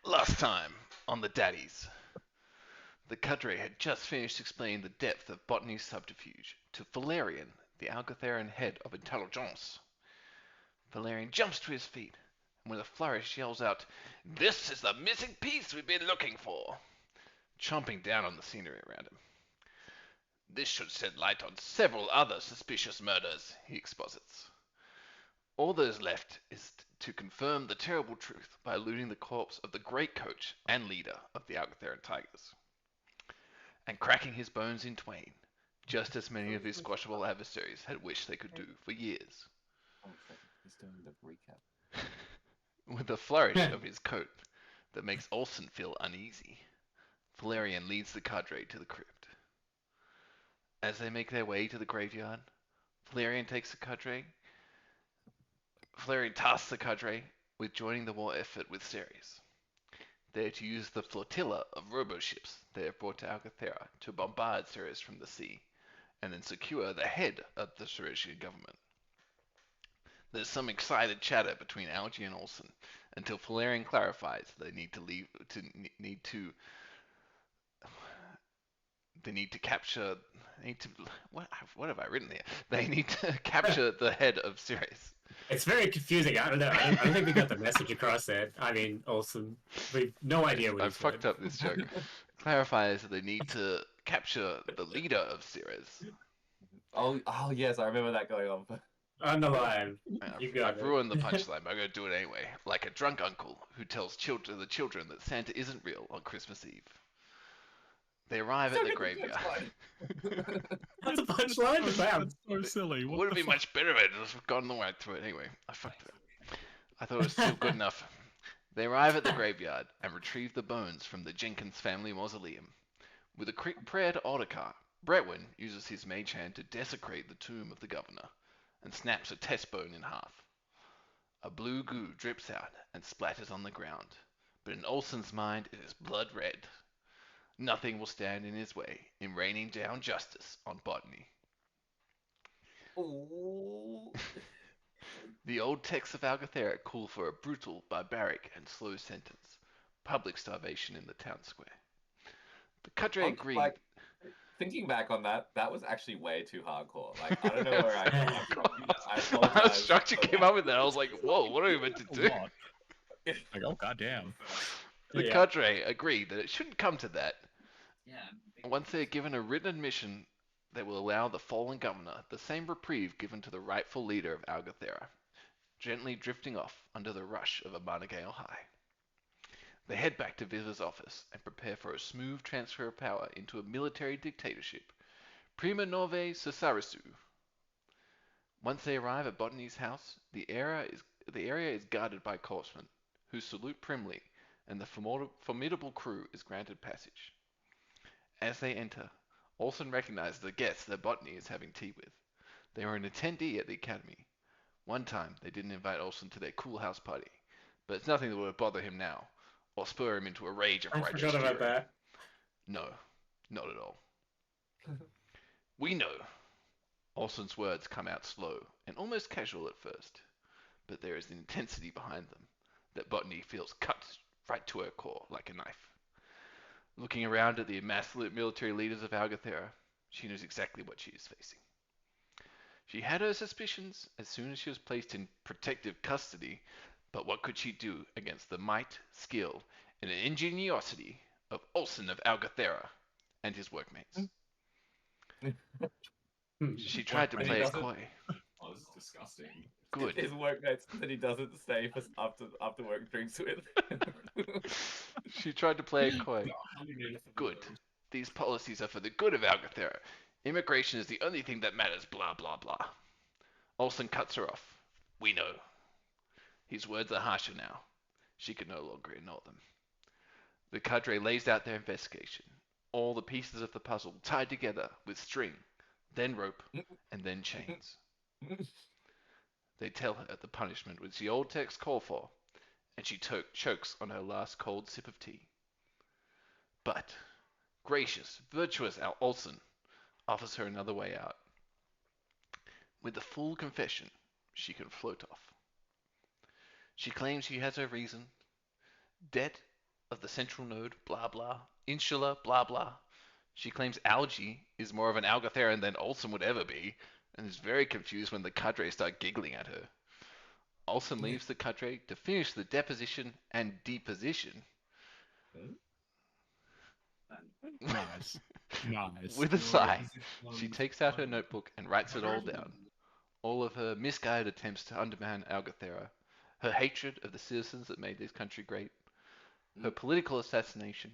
Last time on the Daddies, the cadre had just finished explaining the depth of botany's subterfuge to Valerian, the Algotherian head of intelligence. Valerian jumps to his feet and with a flourish yells out, "This is the missing piece we've been looking for!" chomping down on the scenery around him. "This should shed light on several other suspicious murders," he exposits. All that is left is to confirm the terrible truth by looting the corpse of the great coach and leader of the Algotherian Tigers, and cracking his bones in twain, just as many of his squashable adversaries had wished they could do for years. Oh, fuck. He's doing the recap. With a flourish of his coat that makes Olsen feel uneasy, Valerian leads the cadre to the crypt. As they make their way to the graveyard, Valerian tasks the cadre with joining the war effort with Ceres. They are to use the flotilla of robo-ships they have brought to Alcathera to bombard Ceres from the sea, and then secure the head of the Ceresian government. There's some excited chatter between Algie and Olsen until Valerian clarifies they need to capture. Need to what have I written here? They need to capture the head of Ceres. It's very confusing. I don't know. I don't think we got the message across there. I mean, Olsen, we've no idea what I he fucked said. up this joke. Clarifies that they need to capture the leader of Ceres. Oh yes, I remember that going on. On the line. I've ruined the punchline, but I'm going to do it anyway. Like a drunk uncle who tells the children that Santa isn't real on Christmas Eve. They arrive at the graveyard. That's a punchline? Wow. That's so silly. It What would have the been fuck? much better if I'd just gone the right through it. Anyway, I fucked it up. I thought it was still good enough. They arrive at the graveyard and retrieve the bones from the Jenkins family mausoleum. With a quick prayer to Ottokar, Bretwin uses his mage hand to desecrate the tomb of the governor and snaps a test bone in half. A blue goo drips out and splatters on the ground, but in Olsen's mind it is blood red. Nothing will stand in his way in raining down justice on botany. Ooh. The old texts of Algathera call for a brutal, barbaric, and slow sentence: public starvation in the town square. The cadre agreed. Like, thinking back on that, that was actually way too hardcore. Like, I don't know where I got that from. I I was apologize. shocked you came up with that. I was like, whoa, what are we meant to A do? lot. Like, oh goddamn. The Yeah. cadre agreed that it shouldn't come to that. Yeah. Once they are given a written admission, they will allow the fallen governor the same reprieve given to the rightful leader of Algathera, gently drifting off under the rush of a Barnagale high. They head back to Viva's office and prepare for a smooth transfer of power into a military dictatorship. Prima nove Cesarisu. Once they arrive at Botany's house, the area is guarded by corpsmen, who salute primly, and the formidable crew is granted passage. As they enter, Olsen recognizes the guests that Botany is having tea with. They were an attendee at the academy. One time, they didn't invite Olsen to their cool house party, but it's nothing that would bother him now, or spur him into a rage of I righteous forgot about fury. that. No, not at all. We know. Olsen's words come out slow and almost casual at first, but there is an intensity behind them that Botany feels cut right to her core like a knife. Looking around at the emasculate military leaders of Algathera, she knows exactly what she is facing. She had her suspicions as soon as she was placed in protective custody, but what could she do against the might, skill, and ingenuity of Olsen of Algathera and his workmates? She tried to And he play it doesn't- coy. Oh, this is disgusting. Good. His workmates that he doesn't stay for after work drinks with. She tried to play it coy. Good. These policies are for the good of Algathera. Immigration is the only thing that matters, blah, blah, blah. Olsen cuts her off. We know. His words are harsher now. She can no longer ignore them. The cadre lays out their investigation. All the pieces of the puzzle tied together with string, then rope, and then chains. They tell her the punishment which the old texts call for, and she chokes on her last cold sip of tea. But gracious, virtuous Al Olsen offers her another way out. With the full confession, she can float off. She claims she has her reason, debt of the central node, blah blah, insula, blah blah. She claims Algae is more of an Algotheran than Olsen would ever be, and is very confused when the cadre start giggling at her. Olsen leaves the cadre to finish the deposition and deposition. Nice. Nice. With a sigh, she takes out her notebook and writes it all down. All of her misguided attempts to undermine Algothera, her hatred of the citizens that made this country great, her political assassination,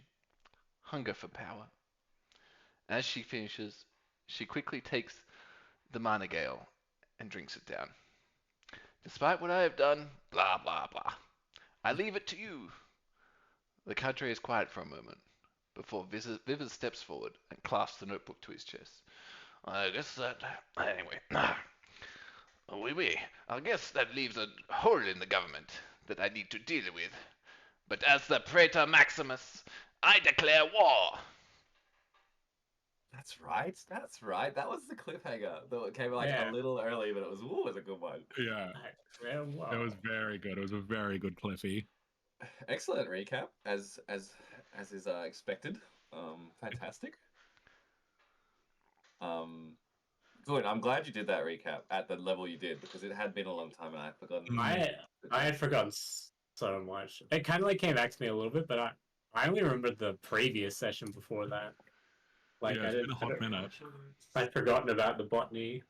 hunger for power. As she finishes, she quickly takes the Marnagale and drinks it down. Despite what I have done, blah blah blah. I leave it to you. The cadre is quiet for a moment before Vivers steps forward and clasps the notebook to his chest. I guess that anyway. Oui. I guess that leaves a hole in the government that I need to deal with. But as the Praetor Maximus, I declare war. That's right. That's right. That was the cliffhanger. That came like Yeah. a little early, but it was a good one. Yeah. Well, wow. It was very good. It was a very good Cliffy. Excellent recap, as is expected. Fantastic. Good. I'm glad you did that recap at the level you did because it had been a long time and I had forgotten. I had forgotten so much. It kind of like came back to me a little bit, but I only remembered the previous session before that. Like Yeah, it's been a hot minute. I'd forgotten about the botany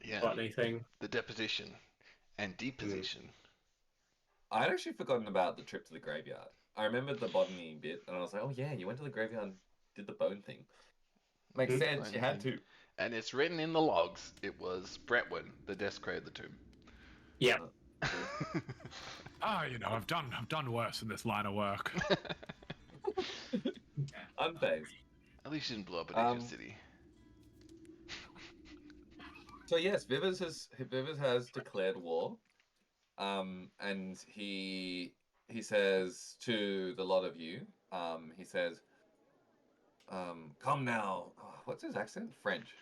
Yeah, thing. the deposition and deposition. I'd actually forgotten about the trip to the graveyard. I remembered the botany bit, and I was like, "Oh yeah, you went to the graveyard and did the bone thing." Makes Mhm. sense. You had to. And it's written in the logs. It was Bretwin, the desecrated the tomb. Yeah. You know, I've done worse in this line of work. Unfazed. At least you didn't blow up an Asian Um, city. So yes, Vivers has declared war, and he says to the lot of you, he says, "Come now." Oh, what's his accent? French.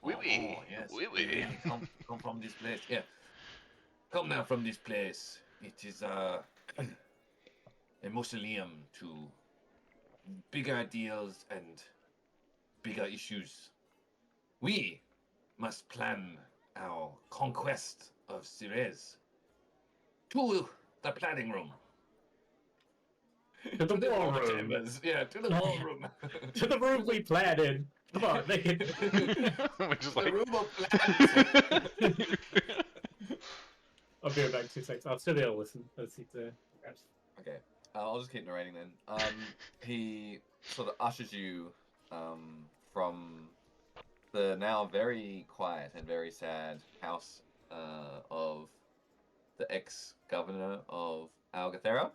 Oui, oui. Yes. Oui, oui. Come from this place. Yeah. Come now from this place. It is a mausoleum to bigger ideals and bigger issues. We must plan our conquest of Ceres to the planning room. To the war room. chambers. Yeah, to the ballroom. To the room we planted. Come on, make it. Which is The like... room of plans. I'll be right back 2 seconds. I'll still be able to listen. Let's see. Okay, I'll just keep narrating then. He sort of ushers you from the now very quiet and very sad house of the ex-governor of Algathera.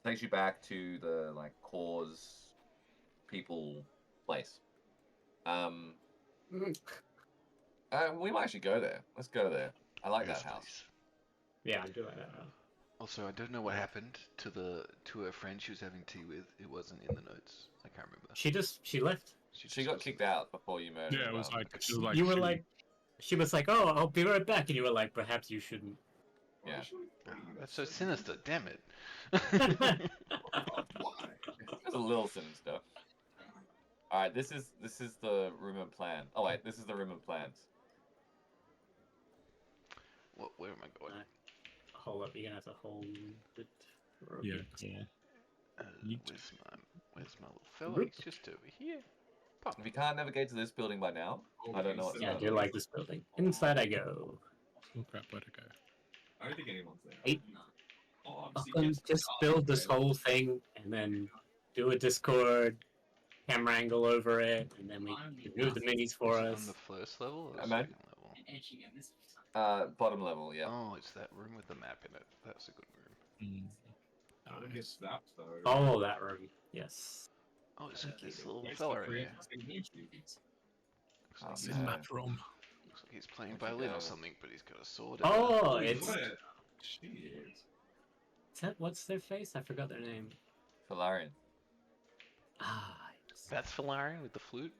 Takes you back to the cause people place. We might actually go there. Let's go there. I like Yes, that house. please. Yeah, I'm doing that. Also, I don't know what happened to her friend she was having tea with. It wasn't in the notes. I can't remember. She left. She just got wasn't kicked there. out before you murdered Yeah, her. it was like You were like, she was like, "Oh, I'll be right back," and you were like, "Perhaps you shouldn't." Yeah. Oh, that's so sinister. Damn it. It was a little sinister. All right, this is the room and plan. Oh wait, this is the room and plans. Where am I going? Hold up, you're gonna have to hold it. for a Yeah. bit. Yeah. Where's my little fella? He's just over here. Pop. If you can't navigate to this building by now, I don't know what's Yeah, I going do on. like this building. Inside I go. Oh crap, where'd it go? I don't think anyone's there. Eight. Oh, Fucking just build this whole thing and then do a Discord camera angle over it, and then we move the minis for On us. the first level or the Man. second level? Bottom level, yeah. Oh, it's that room with the map in it. That's a good room. I don't get snapped though. Follow that room. Yes. Oh, it's this little Where's fella the right free here. experience? Oh, Looks It's like, in no. that room. looks like he's playing Where'd you violin go? or something, but he's got a sword. and Oh, Wait, it's what? Shit. what's their face? I forgot their name. Valarian. Ah, yes. That's Valarian with the flute.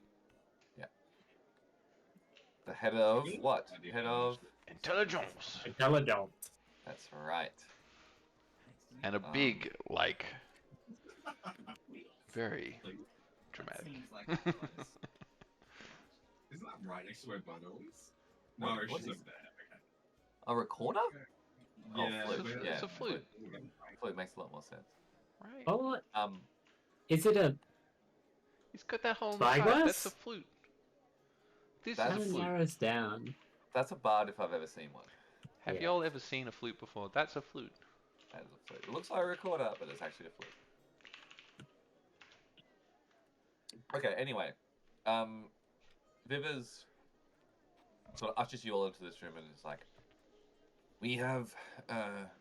The head of what? Head of. Intelligence. Intelligent. That's right. And a big, like, very dramatic. Seems like that was. Isn't that right next to where Bono is? No, What she's is- over there. Okay. A recorder? Yeah, flute, but- yeah. It's a flute, Flute makes a lot more sense. right? Oh, Um, is it a He's got that hole in the Spyglass? side. That's a flute. This That's is kind a of flute. narrows down? that's a bard if I've ever seen one. Have Yeah. y'all ever seen a flute before? That's a flute. That is a flute. It looks like a recorder, but it's actually a flute. Okay, anyway. Vivers sort of ushers you all into this room and it's like, we have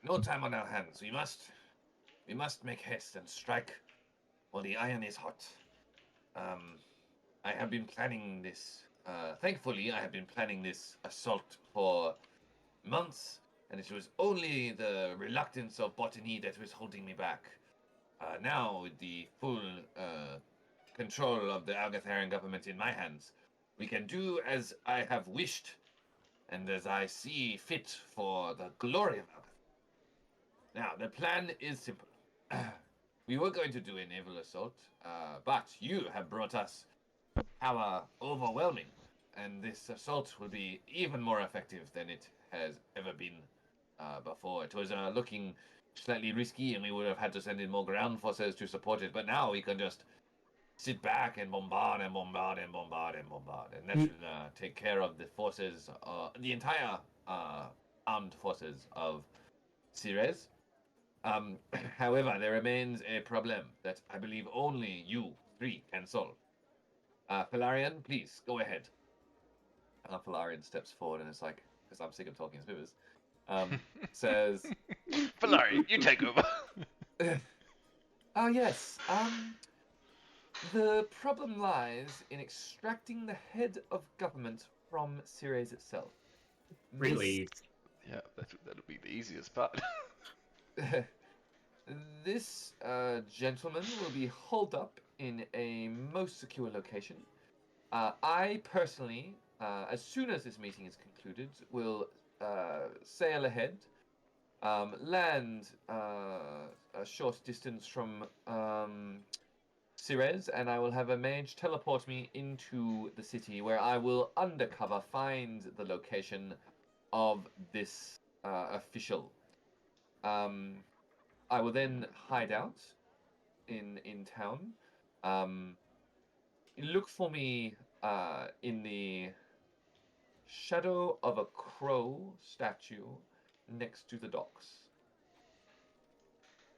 no time on our hands. We must make haste and strike while the iron is hot. I have been planning this. Thankfully, I have been planning this assault for months, and it was only the reluctance of Botany that was holding me back. Now, with the full control of the Algatharian government in my hands, we can do as I have wished, and as I see fit for the glory of Algath. Now, the plan is simple. We were going to do a naval assault, but you have brought us power overwhelming, and this assault will be even more effective than it has ever been before. It was looking slightly risky, and we would have had to send in more ground forces to support it, but now we can just sit back and bombard and bombard and bombard and bombard, and that should take care of the forces, the entire armed forces of Ceres. However, there remains a problem that I believe only you three can solve. Felarian, please go ahead. Felarian steps forward and it's like, because I'm sick of talking as Vivers, says, Valari, you take over. "Oh yes. The problem lies in extracting the head of government from Ceres itself. Really? Yeah, that'll be the easiest part. This gentleman will be holed up in a most secure location. I personally, as soon as this meeting is concluded, will sail ahead, land a short distance from Ceres, and I will have a mage teleport me into the city where I will undercover find the location of this official. I will then hide out in town. Look for me in the shadow of a crow statue next to the docks.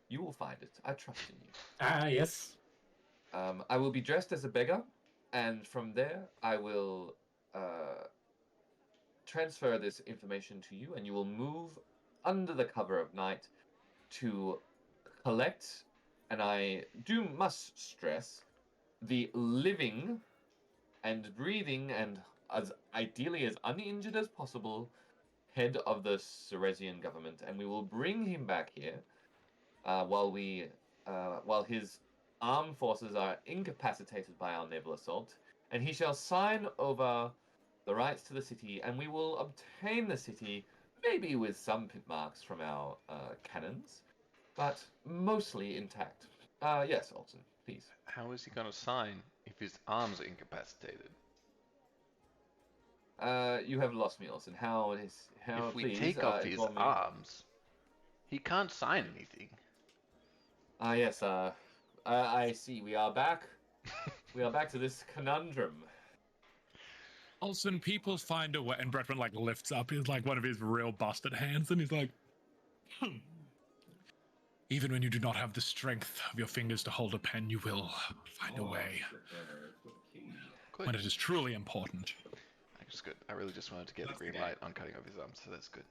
You will find it. I trust in you. Ah, yes. I will be dressed as a beggar, and from there I will transfer this information to you, and you will move under the cover of night to collect, and I must stress, the living and breathing and as ideally as uninjured as possible head of the Ceresian government, and we will bring him back here while his armed forces are incapacitated by our naval assault, and he shall sign over the rights to the city, and we will obtain the city, maybe with some pit marks from our cannons, but mostly intact. Yes, Alton, please. How is he gonna sign if his arms are incapacitated? You have lost me, Olsen. How If we please, take off his inform me. arms, he can't sign anything. Yes, I see. We are back. We are back to this conundrum. Also, people find a way, and Bretman like lifts up his like one of his real busted hands, and he's like, even when you do not have the strength of your fingers to hold a pen, you will find a way Good. when it is truly important. That's good. I really just wanted to get the green light on cutting off his arms, so that's good.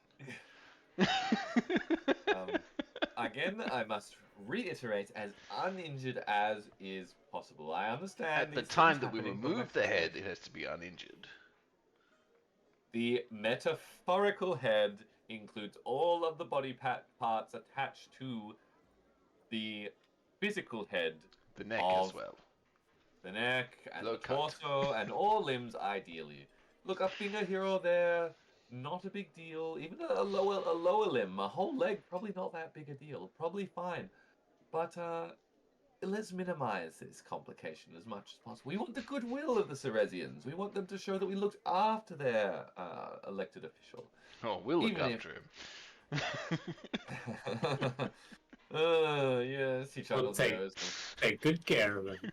Again, I must reiterate, as uninjured as is possible. I understand. At the these time things that we happening, but remove the head, it has to be uninjured. the metaphorical head includes all of the body parts attached to the physical head, The neck Of- as well. the neck, and Low the cut. torso, and all limbs, ideally. Look, a finger here or there, not a big deal. Even a lower limb, a whole leg, probably not that big a deal. Probably fine. But let's minimize this complication as much as possible. We want the goodwill of the Ceresians. We want them to show that we looked after their elected official. Oh, we'll look Even if- after him. Yes, he We'll chuckles there. take good care of him.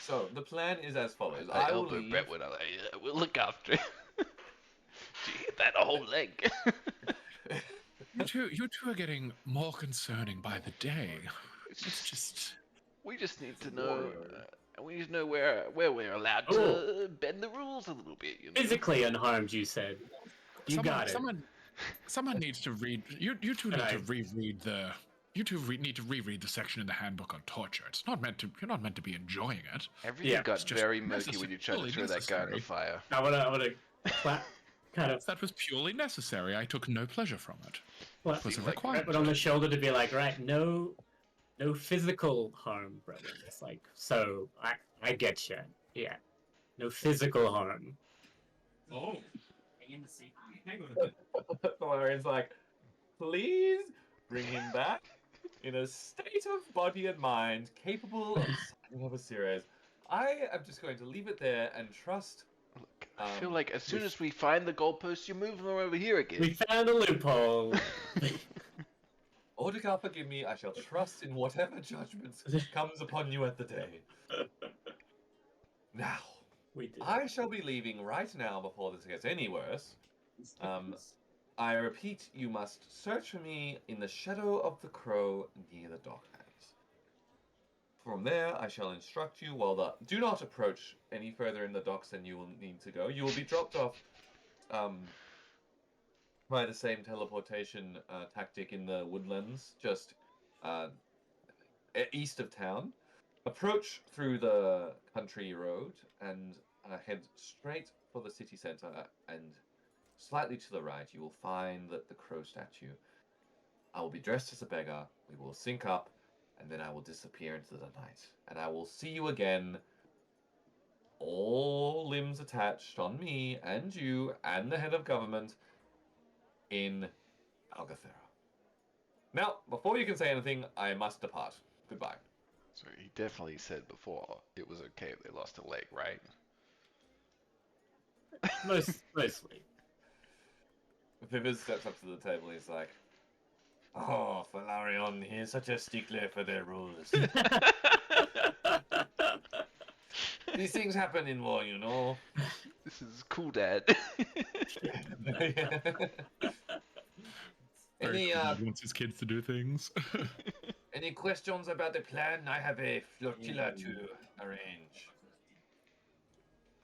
So the plan is as follows. I I will elbow leave. Brentwood. I'm like, yeah, we'll look after him. Did you hit that a whole leg? You two are getting more concerning by the day. It's just. We just need to know. We need to know where we're allowed to bend the rules a little bit. You know? Physically unharmed, you said. You got it. Someone needs to read. You two need And to I- reread the. You two need to reread the section in the handbook on torture. It's not meant to. You're not meant to be enjoying it. Everything Yeah, got it's just very murky when you tried to fully throw that guy in the necessary. fire. I wanna kind of That was purely necessary. I took no pleasure from it. slap It was a Seems like requirement. Brentwood on the shoulder to be like, right, no physical harm, brother. It's like, so I get you. Yeah, no physical harm. Oh. Hang on. Valerian's like, please bring him back in a state of body and mind capable of signing up a series. I am just going to leave it there and trust. Look, I feel Um, like as soon as we find the goalposts, you move them over here again. We found a loophole. Odegar, forgive me, I shall trust in whatever judgment comes upon you at the day. Now, We did. I shall be leaving right now before this gets any worse. I repeat, you must search for me in the shadow of the crow near the docklands. From there, I shall instruct you do not approach any further in the docks than you will need to go. You will be dropped off by the same teleportation tactic in the woodlands, just east of town. Approach through the country road and head straight for the city center, and slightly to the right you will find the crow statue. I will be dressed as a beggar, we will sync up, and then I will disappear into the night. And I will see you again, all limbs attached on me and you and the head of government in Algathera. Now, before you can say anything, I must depart. Goodbye. So he definitely said before it was okay if they lost a leg, right? Mostly. Vivers steps up to the table. He's like, "Oh, Valerian, he's such a stickler for their rules. These things happen in war, you know." This is cool, Dad. Any wants his kids to do things. any questions about the plan? I have a flotilla to arrange.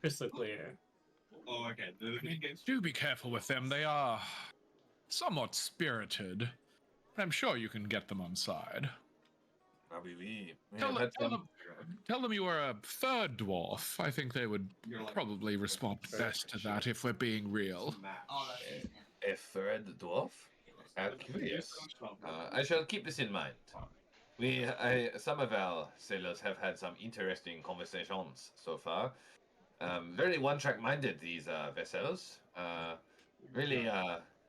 Crystal clear. Oh, okay. I mean, do be careful with them. They are somewhat spirited. But I'm sure you can get them on side. Probably we Tell, have had some. tell them you are a third dwarf. I think they would probably respond best to that if we're being real. A third dwarf? How curious. I shall keep this in mind. Some of our sailors have had some interesting conversations so far. Very one-track minded, these vessels. Really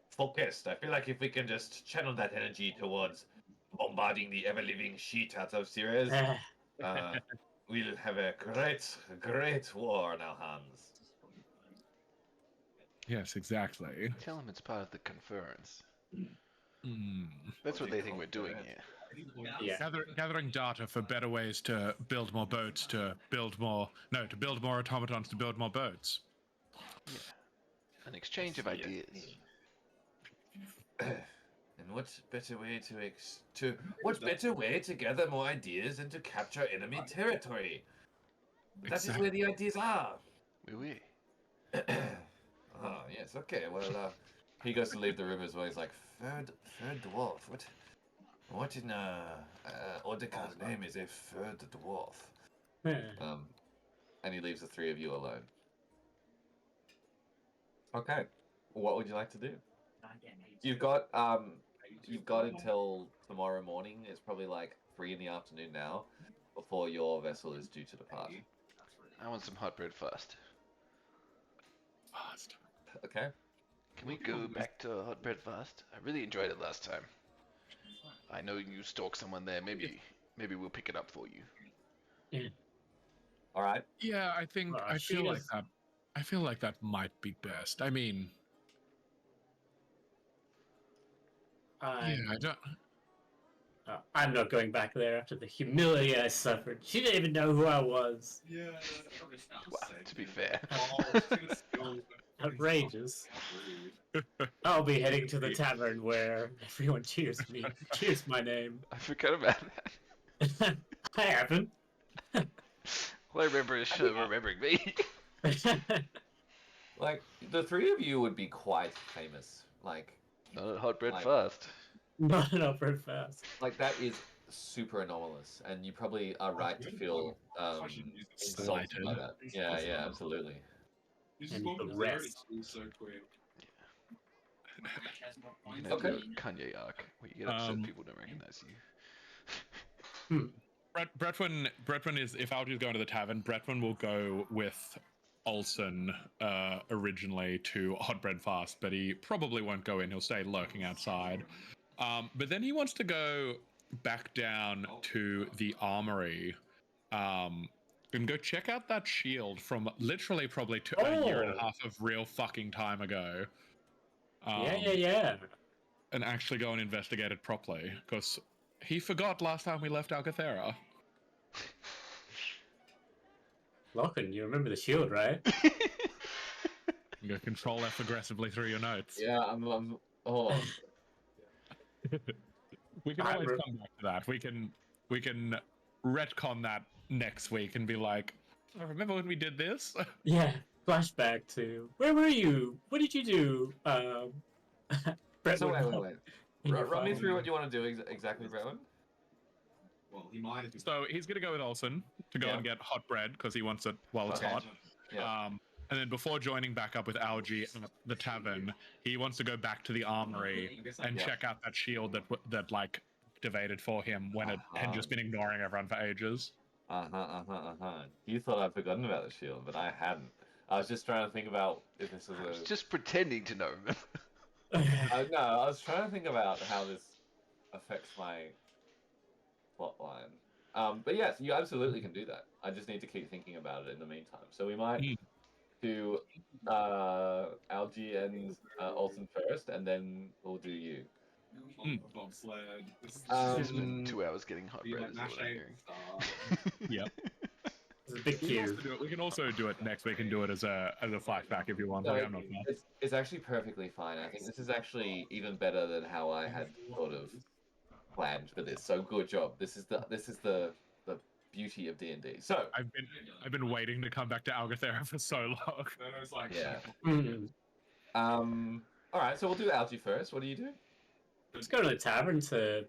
focused. I feel like if we can just channel that energy towards bombarding the ever-living shit out of Ceres, we'll have a great war on our hands. Yes, exactly. Tell him it's part of the conference. Mm. That's what they think we're doing here. Yeah. Gathering data for better ways to build more boats, to build more automatons, to build more boats. Yeah. An exchange of ideas. And what better way to gather more ideas and to capture enemy territory? That is where the ideas are. Oui, oui. Ah, yes, okay. Well, he goes to leave the room as well. He's like, third dwarf. What in Odekar's name is a third dwarf? And he leaves the three of you alone. Okay, what would you like to do? You've got until tomorrow morning. It's probably like 3 PM now, before your vessel is due to depart. I want some hot bread first. Fast. Okay. Can we go back to Hot Bread Fast? I really enjoyed it last time. I know you stalk someone there. Maybe we'll pick it up for you. All right. Yeah, I think I She feel like is- that. I feel like that might be best. I mean, yeah, I don't. I'm not going back there after the humility I suffered. She didn't even know who I was. Yeah. Well, to be fair. Outrageous. I'll be heading to the tavern where everyone cheers me. Cheers my name. I forgot about that. I haven't. All I remember is remembering me. Like the three of you would be quite famous. Like Not at Hot Bread Like- Fast. Not enough very fast. that is super anomalous, and you probably are right to feel insulted by that. Yeah, yeah, absolutely. And the rest. You can have Okay. your Kanye arc where you get upset people don't recognize you. Bretwin is if Algy's going to the tavern, Bretwin will go with Olsen originally to Hot Bread Fast, but he probably won't go in. He'll stay lurking outside. But then he wants to go back down to the armory and go check out that shield from literally probably a year and a half of real fucking time ago. Yeah. And actually go and investigate it properly, because he forgot last time we left Alcathera. Lachlan, you remember the shield, right? You go Control F aggressively through your notes. Yeah, I'm hold on. We can always come back to that. We can retcon that next week and be like, "Oh, remember when we did this?" Yeah. Flashback to where were you? What did you do? Brett So would- wait. in your Run me phone. through what you want to do exactly, Brevin. Well, he might have. So he's gonna go with Olsen to go Yeah. and get hot bread because he wants it while it's Okay. hot. Yeah. And then before joining back up with Algie at the tavern, he wants to go back to the armory and Yeah. check out that shield that like activated for him when it had just been ignoring everyone for ages. You thought I'd forgotten about the shield, but I hadn't. I was just trying to think about if this was I was a. just pretending to know. Remember? No, I was trying to think about how this affects my plot line. But yes, you absolutely can do that. I just need to keep thinking about it in the meantime. So we might do Algie and Olsen first, and then we'll do you. Bobsled. Spend 2 hours getting hot bread is what I'm hearing. Yep. It's a big We can, queue. also do it, we can also do it next week and do it as a flashback if you want. No, Like, I'm not fussed. it's actually perfectly fine. I think this is actually even better than how I had sort of planned for this. So good job. This is the beauty of D&D. So I've been waiting to come back to Algathera for so long. yeah. Mm. All right. So we'll do Algie first. What do you do? Let's go to the tavern to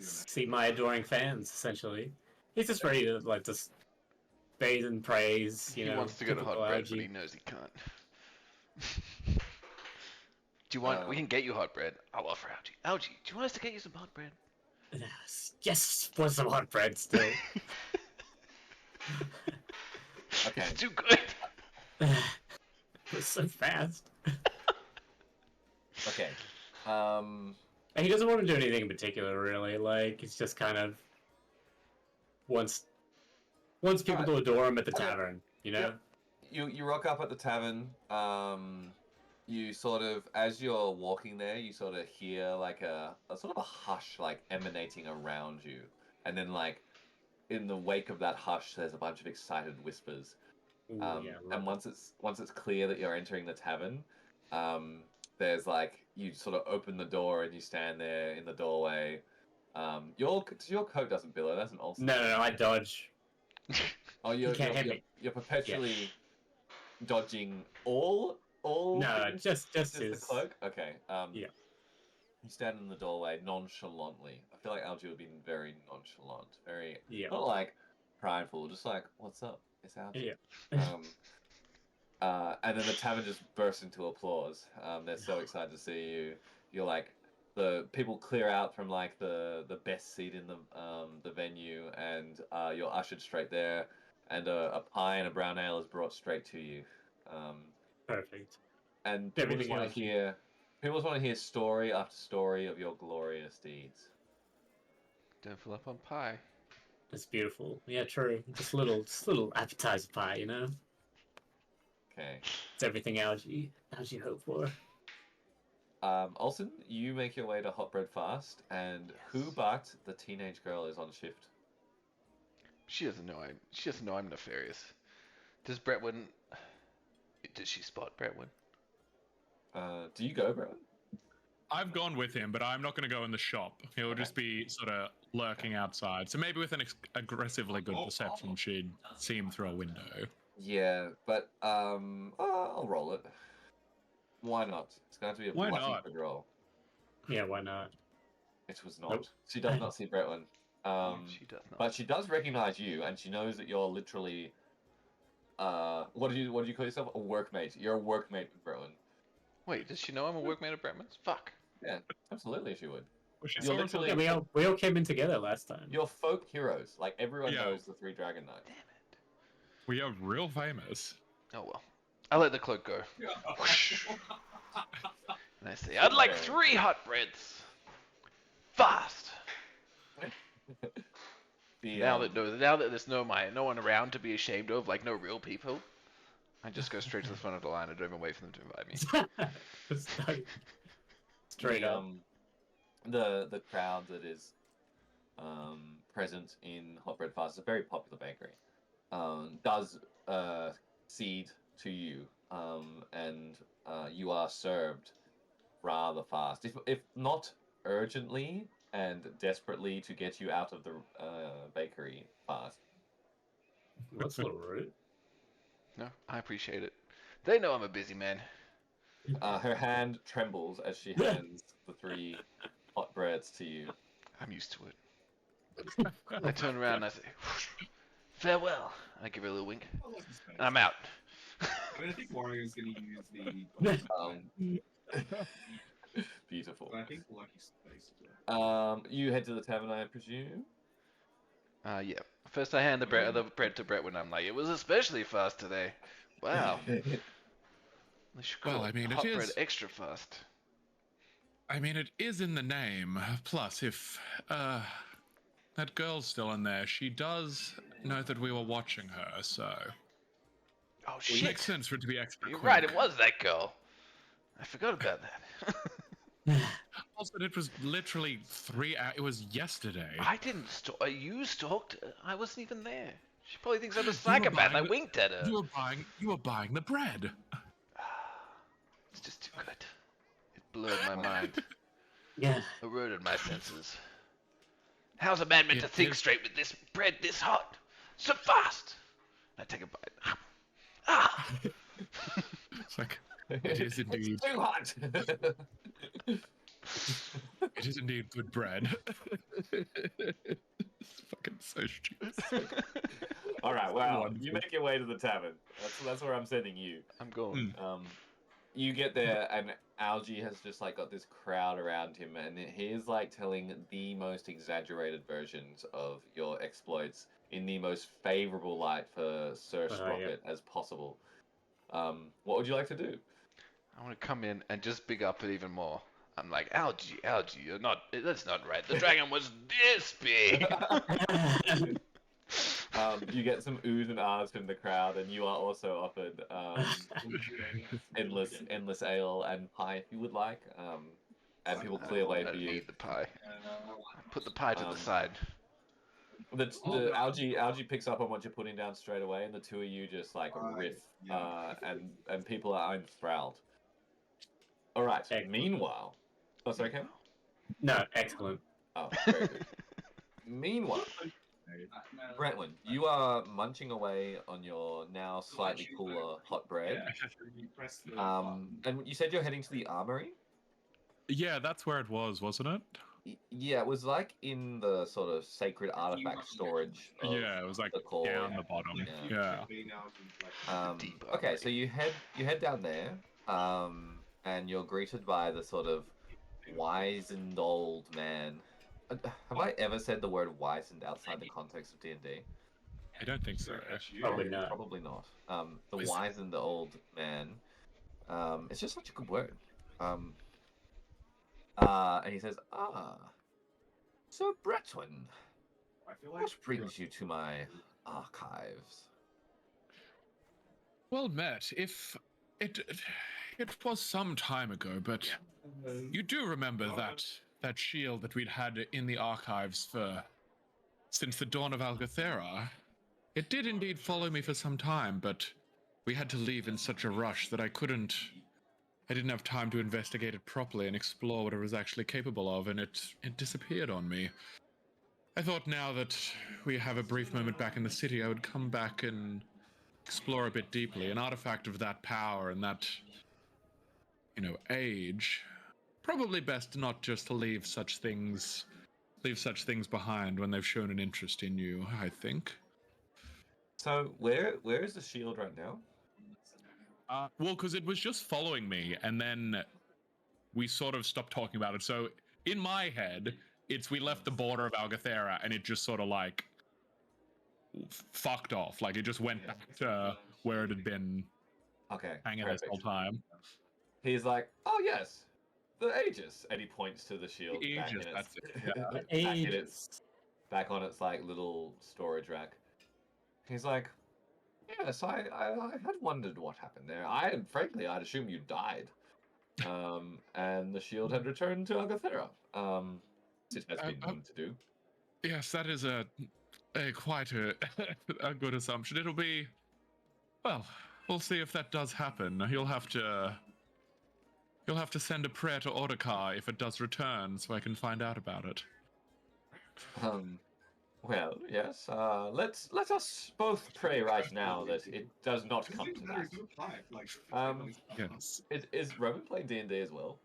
see my adoring fans. Essentially, he's just ready to like just bathe and praise. You He know, wants to go to typical hot bread, but Algie. he knows he can't. Do you want? We can get you hot bread. I'll offer Algie. Algie, do you want us to get you some hot bread? Yes, want some hot bread still. Okay. It's too good. It's so fast. Okay. And he doesn't want to do anything in particular, really. Like it's just kind of wants people to adore him at the Okay. tavern. You know. You rock up at the tavern. You sort of, as you're walking there, you sort of hear like a sort of a hush like emanating around you, and then like in the wake of that hush, there's a bunch of excited whispers. Ooh, yeah, And once it's clear that you're entering the tavern, there's like you sort of open the door and you stand there in the doorway. Your coat doesn't billow. That's an Olsen. no, I dodge. Oh, You can't hit me. you're perpetually dodging all. No, things? just Just the his. cloak. Okay. Yeah. You stand in the doorway nonchalantly. I feel like Algie would be very nonchalant, very Yeah. not like prideful, just like, "What's up? It's Algie." Yeah. And then the tavern just bursts into applause. They're so excited to see you. You're like, the people clear out from like the best seat in the venue, and you're ushered straight there. And a pie and a brown ale is brought straight to you. Perfect. and people just Everything want else. to hear. People just want to hear story after story of your glorious deeds. Don't fill up on pie. It's beautiful. Yeah, true. Just little appetizer pie, you know. Okay. It's everything algae hope for. Olsen, you make your way to Hot Bread Fast, and who but the teenage girl is on shift? She doesn't know I'm nefarious. Does Brentwood? Does she spot Brentwood? Do you go, Brett? I've gone with him, but I'm not going to go in the shop. He'll Okay. just be sort of lurking outside. So maybe with an aggressively good perception, she'd see him through a window. Yeah, but I'll roll it. Why not? It's going to be a Why bloody not? good roll. Yeah, why not? It was not. Nope. She does not see Bretwin. She does not. But she does recognize you, and she knows that you're literally. What do you call yourself? A workmate. You're a workmate with Bretwin. Wait, does she know I'm a workmate of Brentman's? Fuck. Yeah, absolutely, she would. Well, she You're saw us all- literally- Yeah, we all came in together last time. You're folk heroes. Like everyone Yeah. knows the Three Dragon Knight. Damn it. We are real famous. Oh well. I let the cloak go. Whoosh. And I say, I'd like Okay. 3 hot breads. Fast. Now that there's no one around to be ashamed of, like no real people, I just go straight to the front of the line. I don't even wait for them to invite me. Just like, straight up. The crowd that is present in Hot Bread Fast is a very popular bakery. Does cede to you, and you are served rather fast, if not urgently and desperately to get you out of the bakery fast. That's a little rude. No, I appreciate it. They know I'm a busy man. Her hand trembles as she hands the 3 hot breads to you. I'm used to it. I turn around and I say, farewell. I give her a little wink. I like the space. And I'm out. I mean, I think Wario's going to use the. Beautiful. But I think Lucky Space as well. You head to the tavern, I presume. Yeah. First I hand the bread to Brett when I'm like, it was especially fast today. Wow. They should call Well, I it mean, it hot bread is- extra fast. I mean, it is in the name. Plus, if that girl's still in there, she does know that we were watching her, so Oh it shit. makes sense for it to be extra You're quick. right, it was that girl. I forgot about that. Also, it was literally 3 hours. It was yesterday. I didn't stalk. You stalked her. I wasn't even there. She probably thinks I'm a You were psychopath. And I buying winked at her. You were buying the bread. It's just too good. It blurred my mind. Yeah. Eroded my senses. How's a man meant to It think is- straight with this bread this hot? So fast! I take a bite. Ah! It's like, it is indeed. It's too hot. It is indeed good bread. It's fucking so stupid. All right. Well, Wonderful. you make your way to the tavern. That's where I'm sending you. I'm going. You get there, and Algie has just like got this crowd around him, and he is like telling the most exaggerated versions of your exploits in the most favorable light for Sir Sprocket as possible. What would you like to do? I want to come in and just big up it even more. I'm like, Algie, you're not. That's not right. The dragon was this big. You get some oohs and ahs from the crowd, and you are also offered endless ale and pie if you would like. And people clear way I for don't you. need the pie. Put the pie to the side. The algae picks up on what you're putting down straight away, and the two of you just like riff, and people are enthralled. All right. Excellent. Meanwhile, oh, sorry, Ken. No, excellent. Oh, very good. Meanwhile, Brentwin, you are munching away on your now slightly cooler hot bread. And you said you're heading to the armory? Yeah, that's where it was, wasn't it? Yeah, it was like in the sort of sacred artifact storage. Of Yeah, it was like the core. down the bottom. Yeah. Yeah. Deep Okay, armory. so you head down there, and you're greeted by the sort of wizened old man. Have I ever said the word wizened outside the context of D&D? I don't think so. Probably not. Probably not. The Is- wizened old man It's just such a good word. And he says, so Bretwin, I feel like what brings you to my archives? Well met. If it it was some time ago, but you do remember that shield that we'd had in the archives for since the dawn of Algathera. It did indeed follow me for some time, but we had to leave in such a rush that I didn't have time to investigate it properly and explore what it was actually capable of, and it disappeared on me. I thought now that we have a brief moment back in the city, I would come back and explore a bit deeply. An artifact of that power and that, age. Probably best not just to leave such things behind when they've shown an interest in you, I think. So where is the shield right now? Well, because it was just following me, and then we sort of stopped talking about it. So in my head, it's we left the border of Algathera, and it just sort of like fucked off. Like it just went back to where it had been Okay, hanging perfect. this whole time. He's like, oh yes, the Aegis, and he points to the shield back in Aegis, its, that's it, yeah. back in its, back on its like little storage rack. He's like, yes, I had wondered what happened there. Frankly, I'd assumed you died. And the shield had returned to Agathera. It has been known to do. Yes, that is a quite a good assumption. It'll be, well, we'll see if that does happen. You'll have to send a prayer to Ordecar if it does return, so I can find out about it. Well, yes. Let us both pray right now that it does not come to that. Yes. Is Roman playing D&D as well?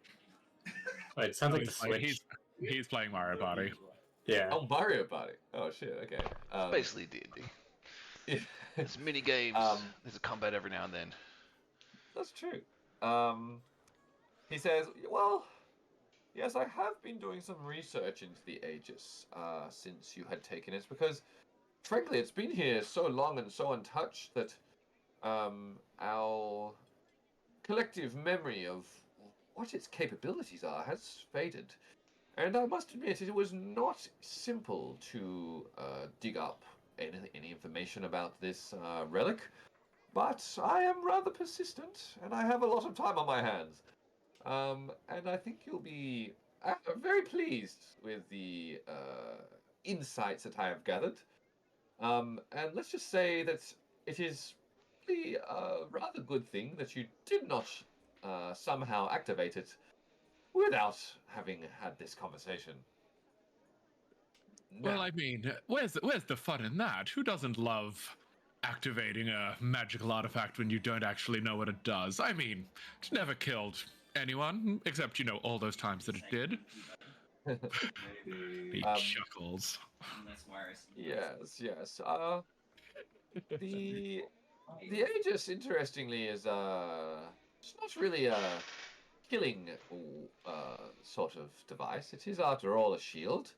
Wait, it sounds like the Switch. He's playing Mario Party. Yeah. Oh, Mario Party. Oh shit. Okay. It's basically D&D. There's mini games. There's a combat every now and then. That's true. He says, well, yes, I have been doing some research into the Aegis since you had taken it, because, frankly, it's been here so long and so untouched that our collective memory of what its capabilities are has faded. And I must admit, it was not simple to dig up any information about this relic, but I am rather persistent, and I have a lot of time on my hands. And I think you'll be very pleased with the insights that I have gathered. And let's just say that it is really a rather good thing that you did not somehow activate it without having had this conversation. Well, Now, I mean, where's the fun in that? Who doesn't love activating a magical artifact when you don't actually know what it does? I mean, it never killed anyone, except, all those times that it did. He chuckles. yes. The Aegis, interestingly, is it's not really a killing sort of device. It is, after all, a shield.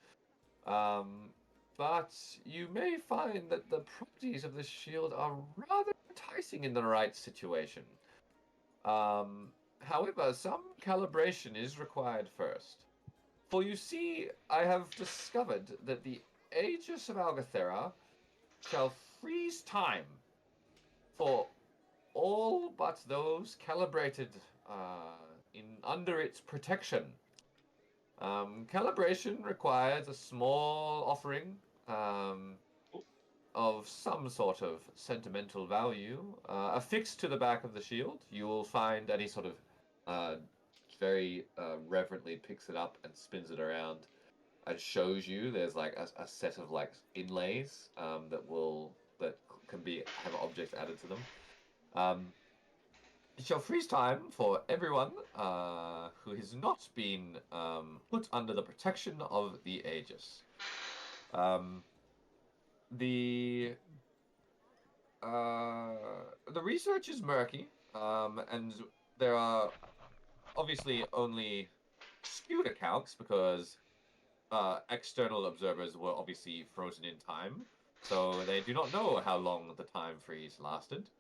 But you may find that the properties of this shield are rather enticing in the right situation. However, some calibration is required first. For you see, I have discovered that the Aegis of Algathera shall freeze time for all but those calibrated under its protection. Calibration requires a small offering of some sort of sentimental value affixed to the back of the shield. You will find, and he sort of very reverently picks it up and spins it around and shows you there's like a set of like inlays that can have objects added to them. It shall freeze time for everyone who has not been put under the protection of the Aegis. The research is murky, and there are obviously only skewed accounts because external observers were obviously frozen in time, so they do not know how long the time freeze lasted.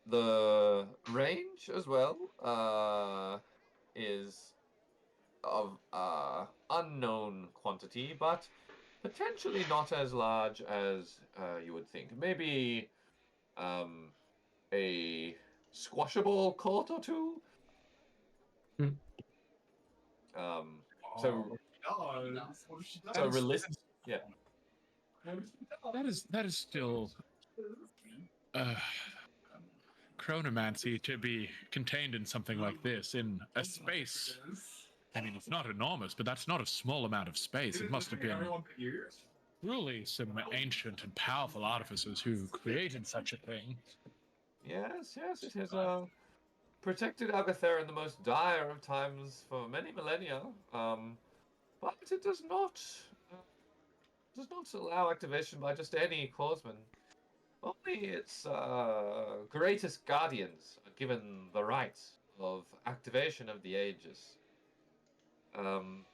The range as well is of unknown quantity, but potentially not as large as you would think. Maybe a squashable court or two. Hmm. Um, Oh, so so realist, yeah. That is still uh, chronomancy to be contained in something like this in a space. I mean, it's not enormous, but that's not a small amount of space. It must have been truly some ancient and powerful artificers who created such a thing. Yes, yes, it has protected Algathera in the most dire of times for many millennia. But it uh, does not allow activation by just any Clawsman. Only its greatest guardians are given the right of activation of the Aegis. Um,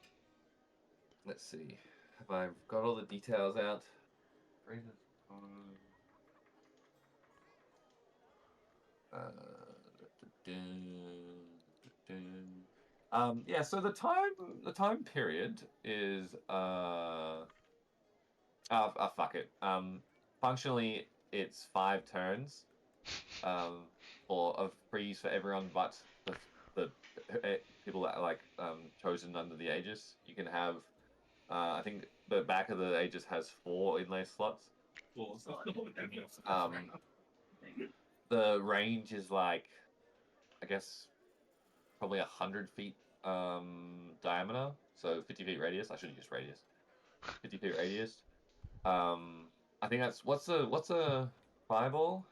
let's see. Have I got all the details out? Yeah, so the time period is fuck it. Functionally it's 5 turns. Or of freeze for everyone but the people that are like chosen under the Aegis. You can have I think the back of the Aegis has 4 inlay slots. Um, the range is like, I guess, probably 100 feet diameter, so 50 feet radius. I should have used radius. 50 feet radius. I think that's what's a fireball?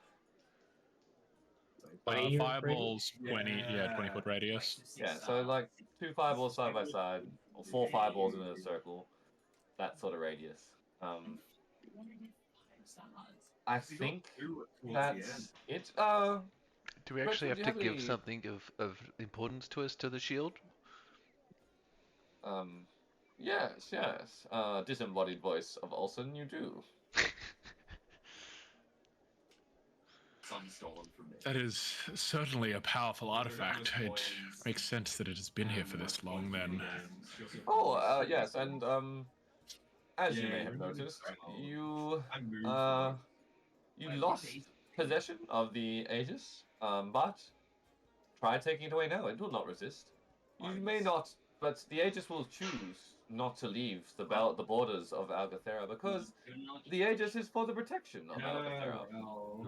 20 Fireballs, 20, yeah, 20-foot radius. Yeah, so like 2 fireballs side by side, or 4 fireballs in a circle. That sort of radius. I think that's it. Do we actually Bertrand, have do you to have give any something of importance to us to the shield? Yes, yes. Disembodied voice of Olsen, you do. That is certainly a powerful artifact. It makes sense that it has been here for this long, then. Oh, yes, and as you may have noticed, uh, you lost possession of the Aegis, but try taking it away now. It will not resist. You may not, but the Aegis will choose not to leave the borders of Algathera because the Aegis is for the protection of Algathera. Oh.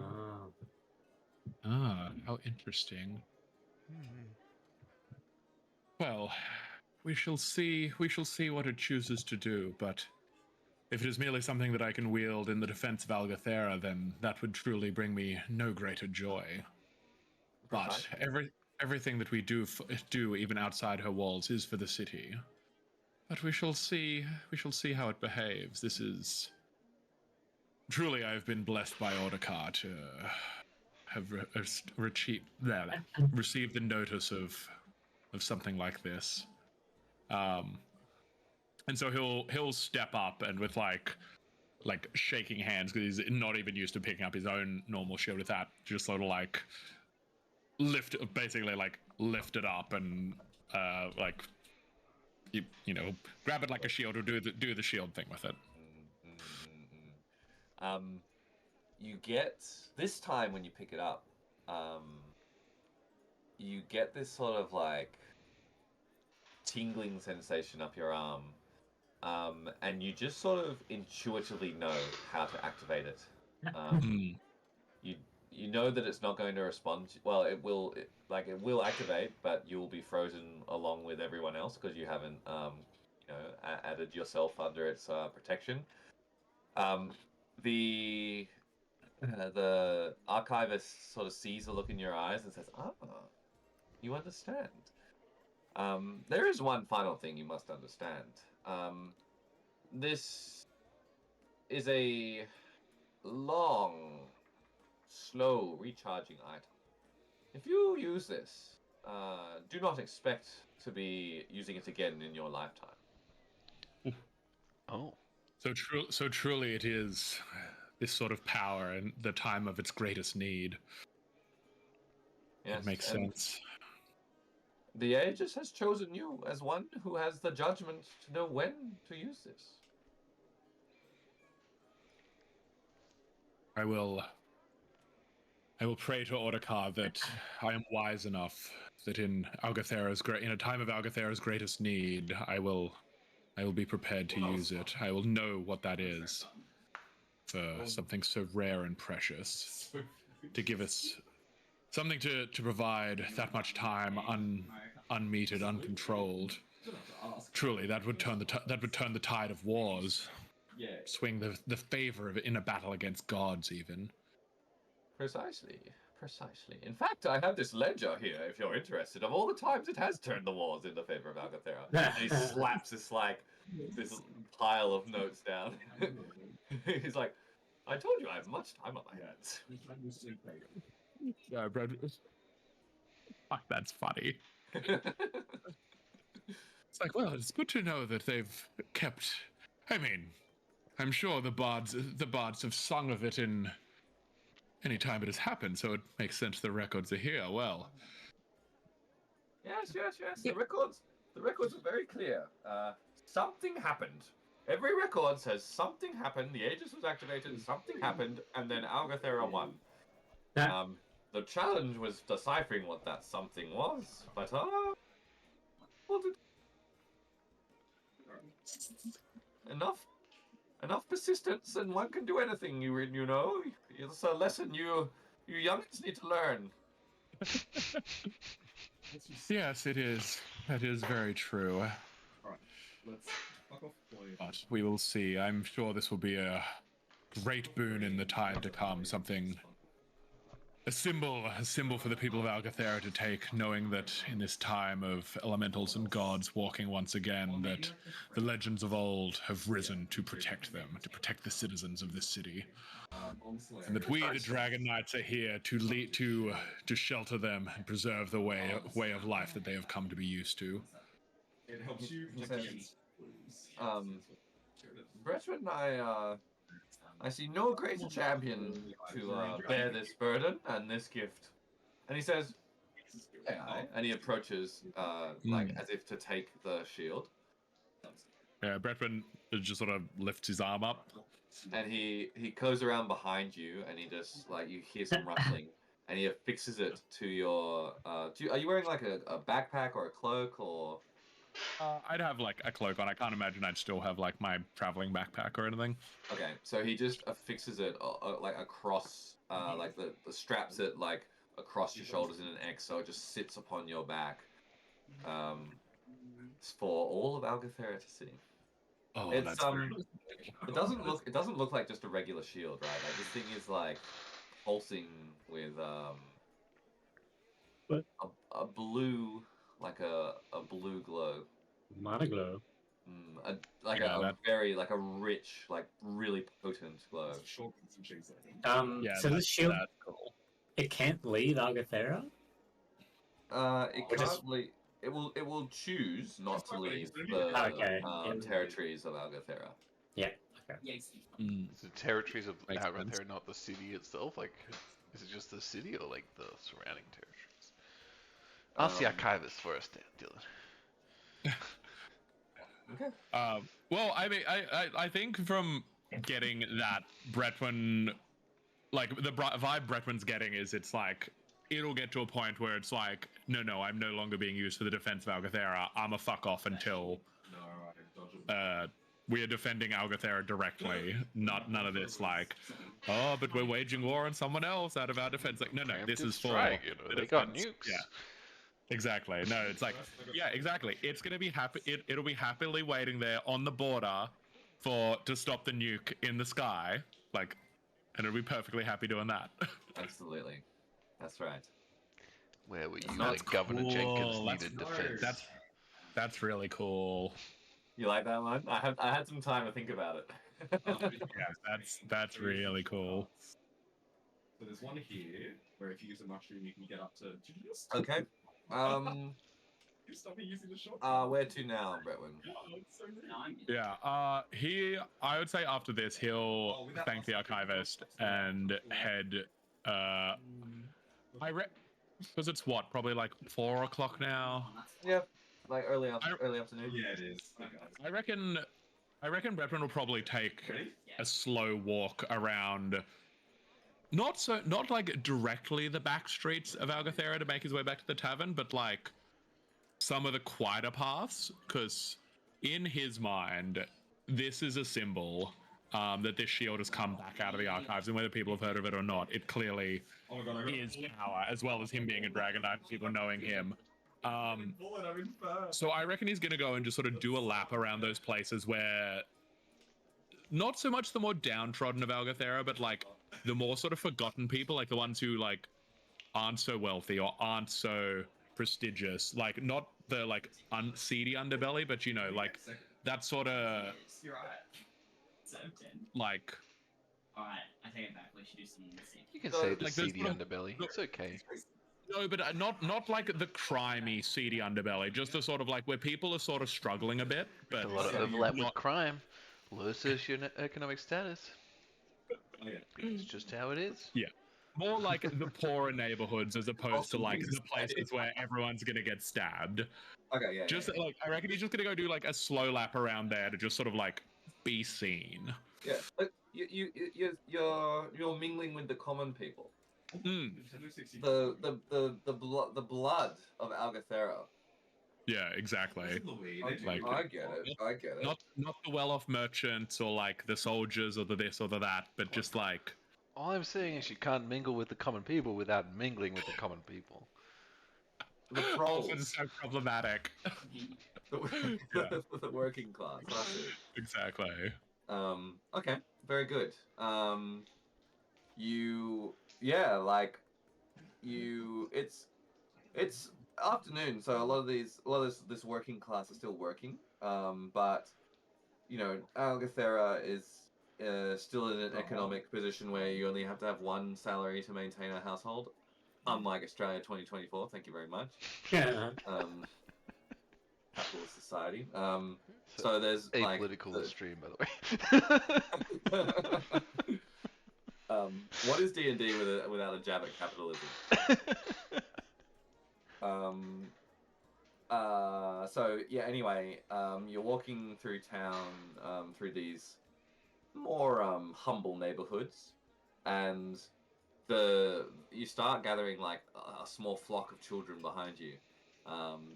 Ah, how interesting. Well, we shall see. We shall see what it chooses to do, but if it is merely something that I can wield in the defense of Algathera, then that would truly bring me no greater joy. But everything that we do, even outside her walls, is for the city. But we shall see. We shall see how it behaves. This is truly. I've been blessed by Ordecar to have received the notice of something like this. And so he'll step up and with like shaking hands because he's not even used to picking up his own normal shield with that, just sort of like lift it up and like you know, grab it like a shield or do the shield thing with it. You get this time when you pick it up, you get this sort of like tingling sensation up your arm, and you just sort of intuitively know how to activate it. You know that it's not going to respond. Well, it will activate, but you will be frozen along with everyone else because you haven't added yourself under its protection. The the archivist sort of sees the look in your eyes and says, "Ah, you understand." There is one final thing you must understand. This is a long, slow recharging item. If you use this, do not expect to be using it again in your lifetime. Oh. So truly, it is this sort of power in the time of its greatest need. Yes, It makes and sense. the Aegis has chosen you as one who has the judgment to know when to use this. I will pray to Orikar that I am wise enough that in a time of Algathera's greatest need, I will be prepared to use it. I will know what that is for something so rare and precious, to give us something to provide that much time unmetered, uncontrolled. Truly, that would turn the tide of wars, swing the favor of it in a battle against gods, even. Precisely. In fact, I have this ledger here, if you're interested, of all the times it has turned the wars in the favor of Algathera. And he slaps this pile of notes down. He's like, I told you I have much time on my hands. Yeah, Brad. Fuck, that's funny. It's like, well, it's good to know that they've kept. I mean, I'm sure the bards have sung of it in any time it has happened, so it makes sense the records are here. Well, Yes. The records are very clear. Something happened. Every record says something happened, the Aegis was activated, something happened, and then Algathera won. The challenge was deciphering what that something was, but enough persistence, and one can do anything. You know, it's a lesson you youngins need to learn. yes, it is. That is very true. Alright, let's fuck off. But we will see. I'm sure this will be a great boon in the time to come. Something. A symbol for the people of Algathera to take, knowing that in this time of elementals and gods walking once again, that the legends of old have risen to protect them, to protect the citizens of this city, and that we, the Dragon Knights, are here to shelter them and preserve the way of life that they have come to be used to. It helps you He protect says, against Brethren, I see no greater champion to bear this burden and this gift. And he says, "Aye." And he approaches, as if to take the shield. Yeah, Brethren just sort of lifts his arm up. And he goes around behind you, and he just, you hear some rustling, and he affixes it to your, are you wearing, a backpack or a cloak, or? I'd have a cloak on. I can't imagine I'd still have my traveling backpack or anything. Okay, so he just affixes it across, straps it across your shoulders in an X, so it just sits upon your back, for all of Algathera to see. Oh, It's that's very... it doesn't look like just a regular shield, right? This thing is pulsing with What? a blue, a blue glow. Monoglow. A very a rich, really potent glow. Yeah, so this shield, that's cool. it can't leave Algathera? It can't leave. It will choose not to leave the territories of Algathera. Yeah. Okay. Is the territories of Makes Algathera sense. not the city itself? Is it just the city or the surrounding territories? Ask the archivist for us, Dylan. Okay. Well, I mean, I think from getting that, Bretwin, the vibe Bretwin's getting is it'll get to a point where it's no, I'm no longer being used for the defense of Algathera. I'm a fuck off until we are defending Algathera directly. None of this but we're waging war on someone else out of our defense. No, this is for strike, the they got defense. nukes. Yeah. Exactly. No, it's yeah, exactly. It's gonna be happy. It'll be happily waiting there on the border to stop the nuke in the sky, and it'll be perfectly happy doing that. Absolutely, that's right. Where were you? That's Governor cool. Jenkins needed defense. That's really cool. You like that one? I had some time to think about it. Yeah, that's really cool. So there's one here where if you use a mushroom, you can get up to. Okay. You stop me using the shot. Where to now, Bretwin? Yeah. I would say after this, he'll thank the archivist and head. Because it's what, probably like 4 o'clock now. Yeah, like early afternoon. Yeah, it is. I reckon Redmond will probably take a slow walk around. Not like directly the back streets of Algathera to make his way back to the tavern, but like some of the quieter paths, because in his mind, this is a symbol that this shield has come back out of the archives, and whether people have heard of it or not, it clearly is power, as well as him being a Dragon Knight and people knowing him. So I reckon he's going to go and just sort of do a lap around those places where not so much the more downtrodden of Algathera, but like the more sort of forgotten people, like the ones who like aren't so wealthy or aren't so prestigious, like not the like seedy underbelly, but you know, like that sort of You're right. 7-10. like Alright, I take it back. We should do some music. You can So, say the like, there's seedy no- underbelly. It's okay. no, but not like the crimey, seedy underbelly. Just the sort of like where people are sort of struggling a bit, but A lot of Yeah. overlap with not- crime. Low socioeconomic status. Oh, yeah. It's just how it is. more like the poorer neighborhoods as opposed to like the places where everyone's gonna get stabbed. Okay, yeah. Just like I reckon he's just gonna go do like a slow lap around there to just sort of like be seen. yeah. But you're mingling with the common people. Mm, The blood of Algathera. yeah, exactly. Like- I get it. I get it. Not the well-off merchants or like the soldiers or the this or the that, but just like All I'm saying is you can't mingle with the common people without mingling with the common people. The oh, proles. it's so problematic. The working class. That's it. Exactly. Okay, very good. It's afternoon, so a lot of this working class is still working. But you know, Algathera is still in an economic position where you only have to have one salary to maintain a household, unlike Australia 2024. Thank you very much. Yeah. Capitalist society. So there's like Apolitical stream, by the way. what is D&D without a jab at capitalism? So yeah. Anyway, you're walking through town, through these more humble neighborhoods, and you start gathering like a small flock of children behind you,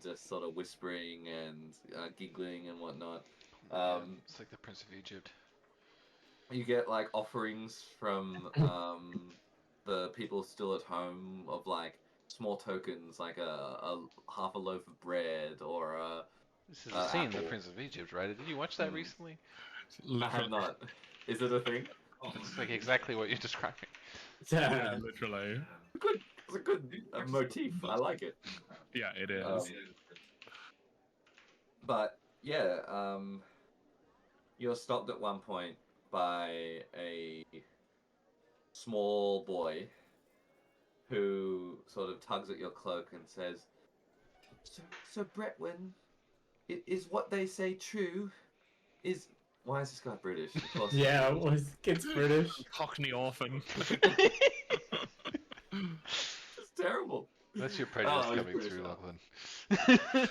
just sort of whispering and giggling and whatnot. It's like the Prince of Egypt. You get like offerings from the people still at home of like small tokens, like a half a loaf of bread or a. This is a scene in the apple. Prince of Egypt, right? Did you watch that recently? I have not. Is it a thing? It's like exactly what you're describing. Yeah, literally. Good. It's a good motif. I like it. Yeah, it is. But yeah, you're stopped at one point by a small boy who sort of tugs at your cloak and says, "So Bretwin, is what they say true? Is why is this guy British? Of course. Yeah, it was kids British. Cockney orphan. It's terrible. That's your prejudice Oh, coming British through, art. Lachlan.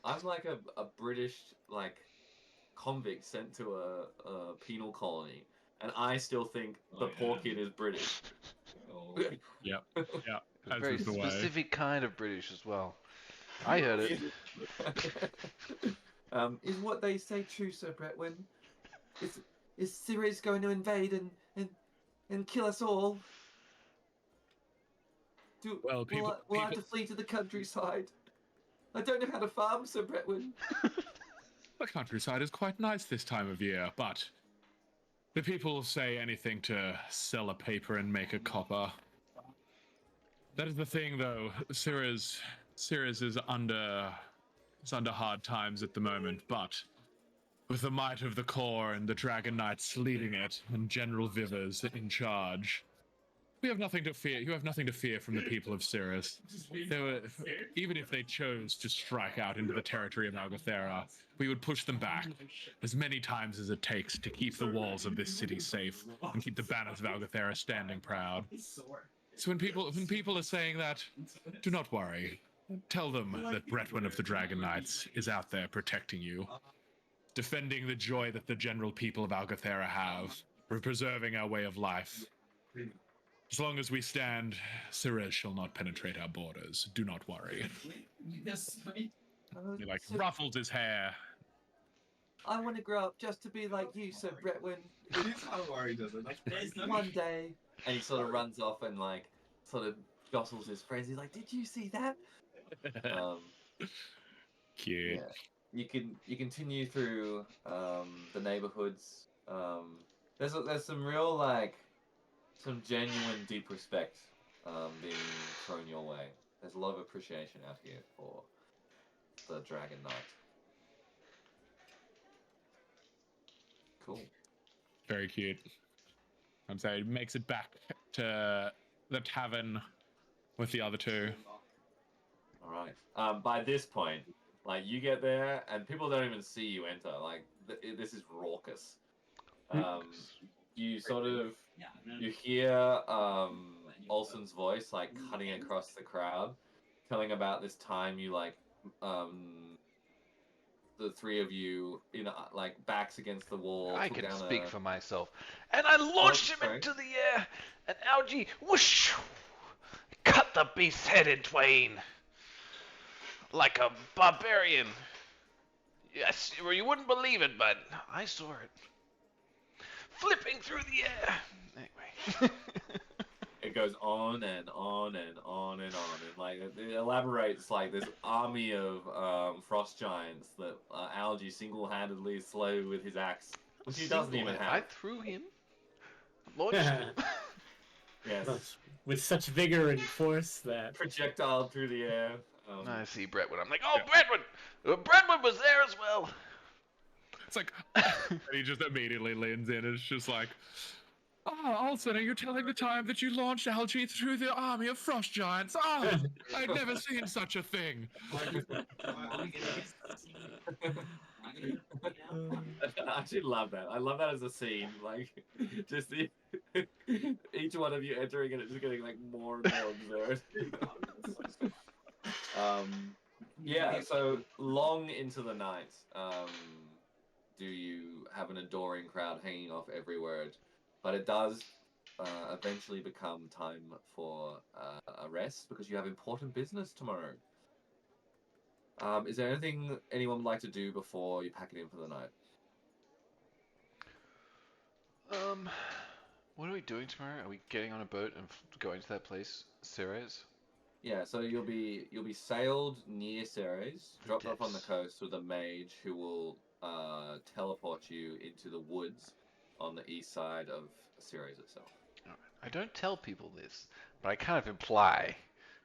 I'm like a British like convict sent to a penal colony, and I still think the poor kid is British. Oh, Yep. Yeah. A As very is the way. specific kind of British as well. I heard it. Is what they say true, Sir Bretwin? Is Syria's going to invade and kill us all? Well, will I have to flee to the countryside? I don't know how to farm, Sir Bretwin. The countryside is quite nice this time of year, but the people say anything to sell a paper and make a copper. That is the thing, though. Sirius is under hard times at the moment, but with the might of the Corps and the Dragon Knights leading it, and General Vivers in charge, we have nothing to fear. You have nothing to fear from the people of Sirius. Even if they chose to strike out into the territory of Algathera, we would push them back as many times as it takes to keep the walls of this city safe and keep the banners of Algathera standing proud. So when people are saying that, do not worry. Tell them that Bretwin of the Dragon Knights is out there protecting you, defending the joy that the general people of Algathera have, for preserving our way of life. As long as we stand, Cirez shall not penetrate our borders. Do not worry. He like ruffles his hair. I want to grow up just to be like you, Sir Bretwin. It is how worried does it? There's no One day. And he sort of runs off and like sort of jostles his friends. He's like, "Did you see that?" Cute. Yeah. You continue through the neighborhoods. There's some real like some genuine deep respect being thrown your way. There's a lot of appreciation out here for the Dragon Knight. Cool. Very cute. I'm sorry, it makes it back to the tavern with the other two. All right. By this point, like you get there and people don't even see you enter. Like this is raucous. You sort of Yeah, no, you hear Olsen's voice like cutting across the crowd, telling about this time you like the three of you in like backs against the wall. I took can down speak a... for myself. And I launched him sorry. into the air, and Algae, whoosh, cut the beast's head in twain. Like a barbarian. Yes, well, you wouldn't believe it, but I saw it. Flipping through the air. Anyway. It goes on and on and on and on, and like it elaborates like this army of frost giants that Algae single-handedly slew with his axe, which he doesn't even I have. threw him. Launched him. Yes, With such vigor and force that. projectile through the air. I see Bretwood. I'm like, oh, Bretwood! Bretwood was there as well. It's like he just immediately leans in. It's just like, oh, Olsen, are you telling the time that you launched Algae through the army of frost giants? Oh, I'd never seen such a thing. I actually love that. I love that as a scene. Like, just each one of you entering and it just getting like more and more absurd. Yeah. So long into the night, do you have an adoring crowd hanging off every word? But it does eventually become time for a rest because you have important business tomorrow. Is there anything anyone would like to do before you pack it in for the night? What are we doing tomorrow? Are we getting on a boat and going to that place, Ceres? Yeah, so you'll be sailed near Ceres, dropped off on the Depths. coast with a mage who will teleport you into the woods on the east side of Ceres itself. Alright. I don't tell people this, but I kind of imply.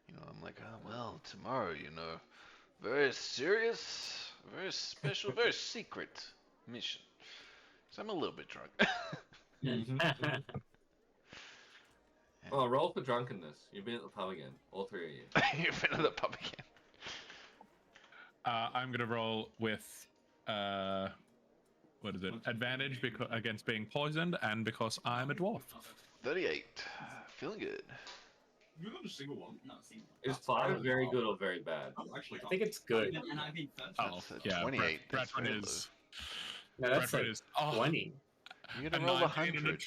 You know, I'm like, oh, well, tomorrow, you know, very serious, very special, very secret mission. So I'm a little bit drunk. Oh, roll for drunkenness. You've been at the pub again, all three of you. You've been to the pub again. I'm gonna roll with what is it? Advantage against being poisoned, and because I'm a dwarf. 38. Feeling good. You're not a single one. not single. Is 5 very good or very bad? I'm actually. I think it's good. And I've been first. Oh, That's a yeah. 28. That's Bradford very is. No, that's Bradford like is. Oh, 20. You're a gonna roll a 19 and a 100.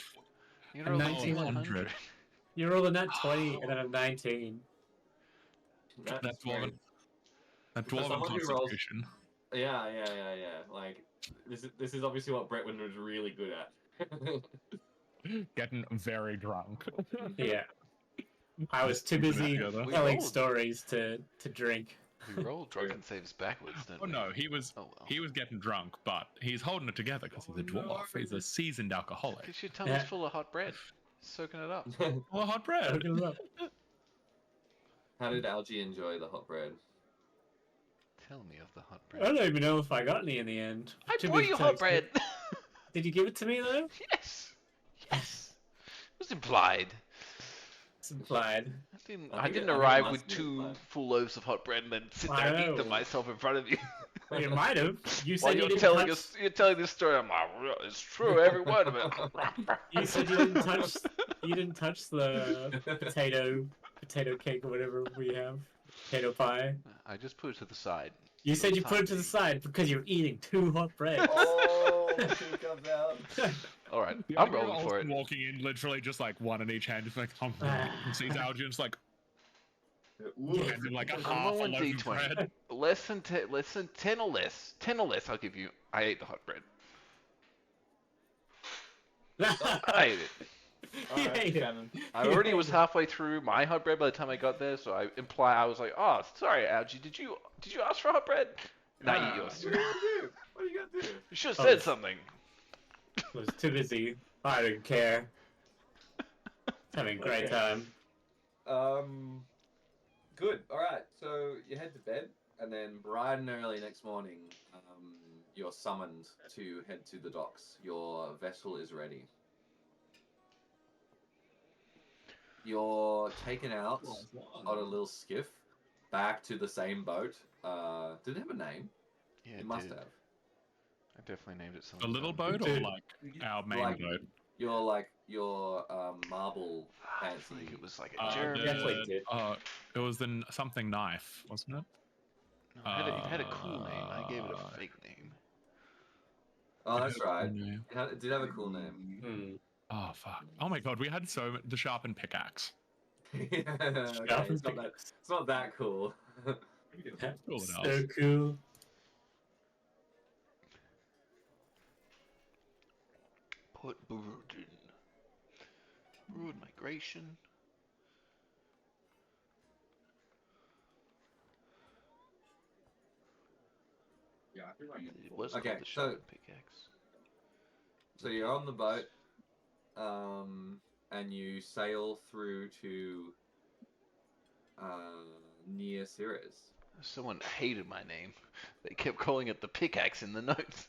You're a gonna roll a 1900. 100. You roll a nat 20 and then a 19. That's great. dwarven. That For dwarven someone who rolls- constitution. Yeah. Like, this is obviously what Bretwin was really good at. Getting very drunk. Yeah. I was too busy Together. telling rolled. stories to drink. We roll drunken saves backwards, don't Oh we? no, he was Oh well. he was getting drunk, but he's holding it together because he's a dwarf. He's a seasoned alcoholic. Because your tummy's Yeah. full of hot bread. Soaking it up. Well, hot bread. Look it up. How did Algae enjoy the hot bread? Tell me of the hot I bread. don't even know if I got any in the end. I Too brought busy you telling hot bread. Did you give it to me though? Yes. Yes. It was implied. It's implied. I think didn't it arrive must with be 2 implied. full loaves of hot bread and then sit I there and eat know. them myself in front of you. Well, you might have. You While said you you're didn't telling touch. us, you're telling this story. I'm like, "Well, it's true, every word of it. You said you didn't touch You didn't touch the potato cake or whatever we have. Potato pie. I just put it to the side. You for said the you put time it to the being. side because you're eating 2 hot breads. Oh, look who comes out. All right, The I'm idea of rolling for it. Olsen walking in, literally just like one in each hand, just like and sees Algie and just like Yeah. and then like a I'm half a rolling loaf of D20. bread. Less than 10 or less. 10 or less, I'll give you. I ate the hot bread. I ate it. He Alright, ate it. Shannon. I already was halfway through my hot bread by the time I got there, so I was like, oh, sorry, Algie, did you ask for hot bread? Nah, eat yours. What are you gonna do? What are you gonna do? You should have Oh, said this- something. I was too busy. I didn't care. Having a great Okay. time. Good. All right. So you head to bed, and then bright and early next morning, you're summoned to head to the docks. Your vessel is ready. You're taken out on a little skiff back to the same boat. Did it have a name? Yeah, It must did. have. I definitely named it A something. little fun. boat or like our main Like- boat? Your marble I fancy. think it was like a Uh, German. Definitely did. It was the something knife, wasn't it? No, it had a cool name. I gave it a fake name. Oh, that's It had a right. cool name. It did have a cool name. Hmm. Oh fuck! Oh my god, we had the sharpened pickaxe. Okay, Sharpened it's not that cool. Cool So enough. cool. Port Burden. Road migration. Yeah, I think It was Okay, called the so- sharpened pickaxe. So you're on the boat, and you sail through to near Ceres. Someone hated my name. They kept calling it the pickaxe in the notes.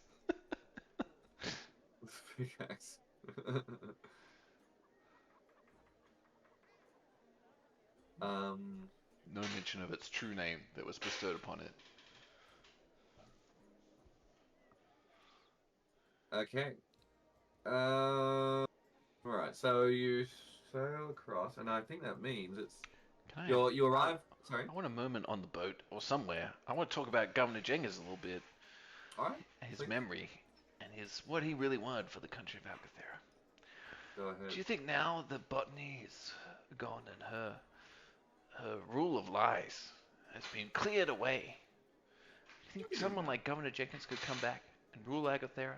Pickaxe. No mention of its true name that was bestowed upon it. Okay. Alright, so you sail across, and I think that means it's Can I? you arrive. Sorry. I want a moment on the boat or somewhere. I want to talk about Governor Jenkins a little bit, Alright, his Please. memory, and what he really wanted for the country of Alcathera. go ahead. Do you think now that Botany is gone and her rule of lies has been cleared away, do you think someone like Governor Jenkins could come back and rule Alcathera?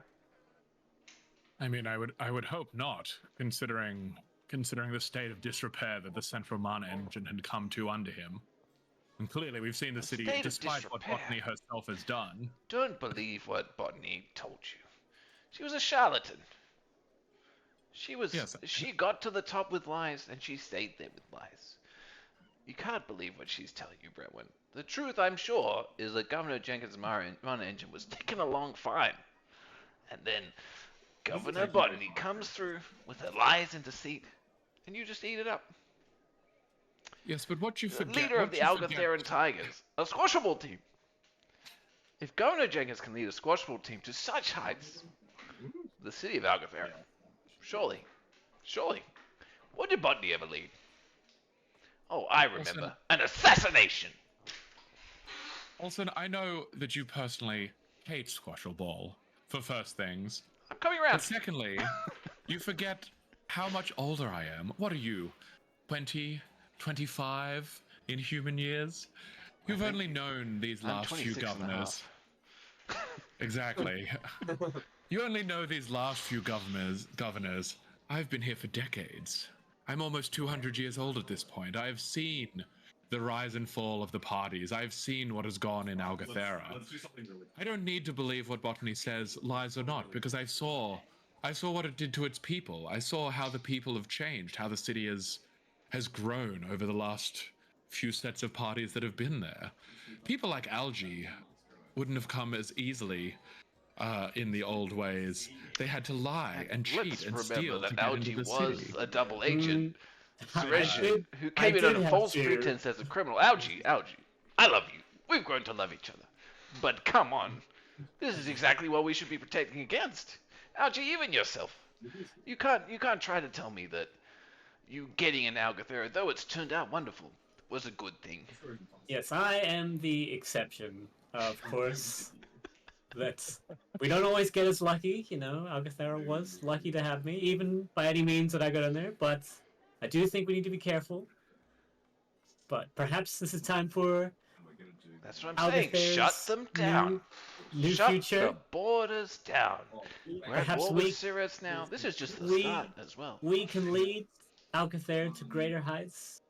I mean, I would hope not, considering the state of disrepair that the Central Mana engine had come to under him. And clearly, we've seen the A city, state of despite what disrepair? Botany herself has done. Don't believe what Botany told you. She was a charlatan. Yes. She got to the top with lies, and she stayed there with lies. You can't believe what she's telling you, Bretwin. The truth, I'm sure, is that Governor Jenkins' Mana engine was ticking along fine. And then Governor Botany comes through with her lies and deceit, and you just eat it up. Yes, but what you The forget. leader of what the you forget- Algatheran Tigers, a squashable team. If Governor Jenkins can lead a squashable team to such heights, the city of Algathera, surely, what did Botany ever lead? Oh, I remember. An assassination! Olsen, I know that you personally hate Squashable Ball, for first things. I'm coming But around. secondly, you forget how much older I am. What are you? 20, 25 in human years? You've think only known these I'm last few 26 and a governors. half. Exactly. You only know these last few governors. I've been here for decades. I'm almost 200 years old at this point. I've seen the rise and fall of the parties. I've seen what has gone in Algathera. Let's do something really. I don't need to believe what Botany says, lies or not, because I saw what it did to its people. I saw how the people have changed, how the city has grown over the last few sets of parties that have been there. People like Algie wouldn't have come as easily in the old ways. They had to lie and cheat Let's and remember steal to that get Algie into the was city. a double agent. I Suresh, did- who I came in did under have false to- pretense as a criminal. Algie, I love you. We've grown to love each other. But come on. This is exactly what we should be protecting against. Algie, even yourself. You can't try to tell me that You getting an Algathera, though it's turned out wonderful, was a good thing. Yes, I am the exception, of course. That's we don't always get as lucky, you know. Algathera was lucky to have me, even by any means that I got in there. But I do think we need to be careful. But perhaps this is time for That's what I'm saying. Shut Algathera's them down. new Shut future. the borders down. We're at Perhaps war with we Sirius now. This is just the we- start as well. we can lead Alcathera to greater heights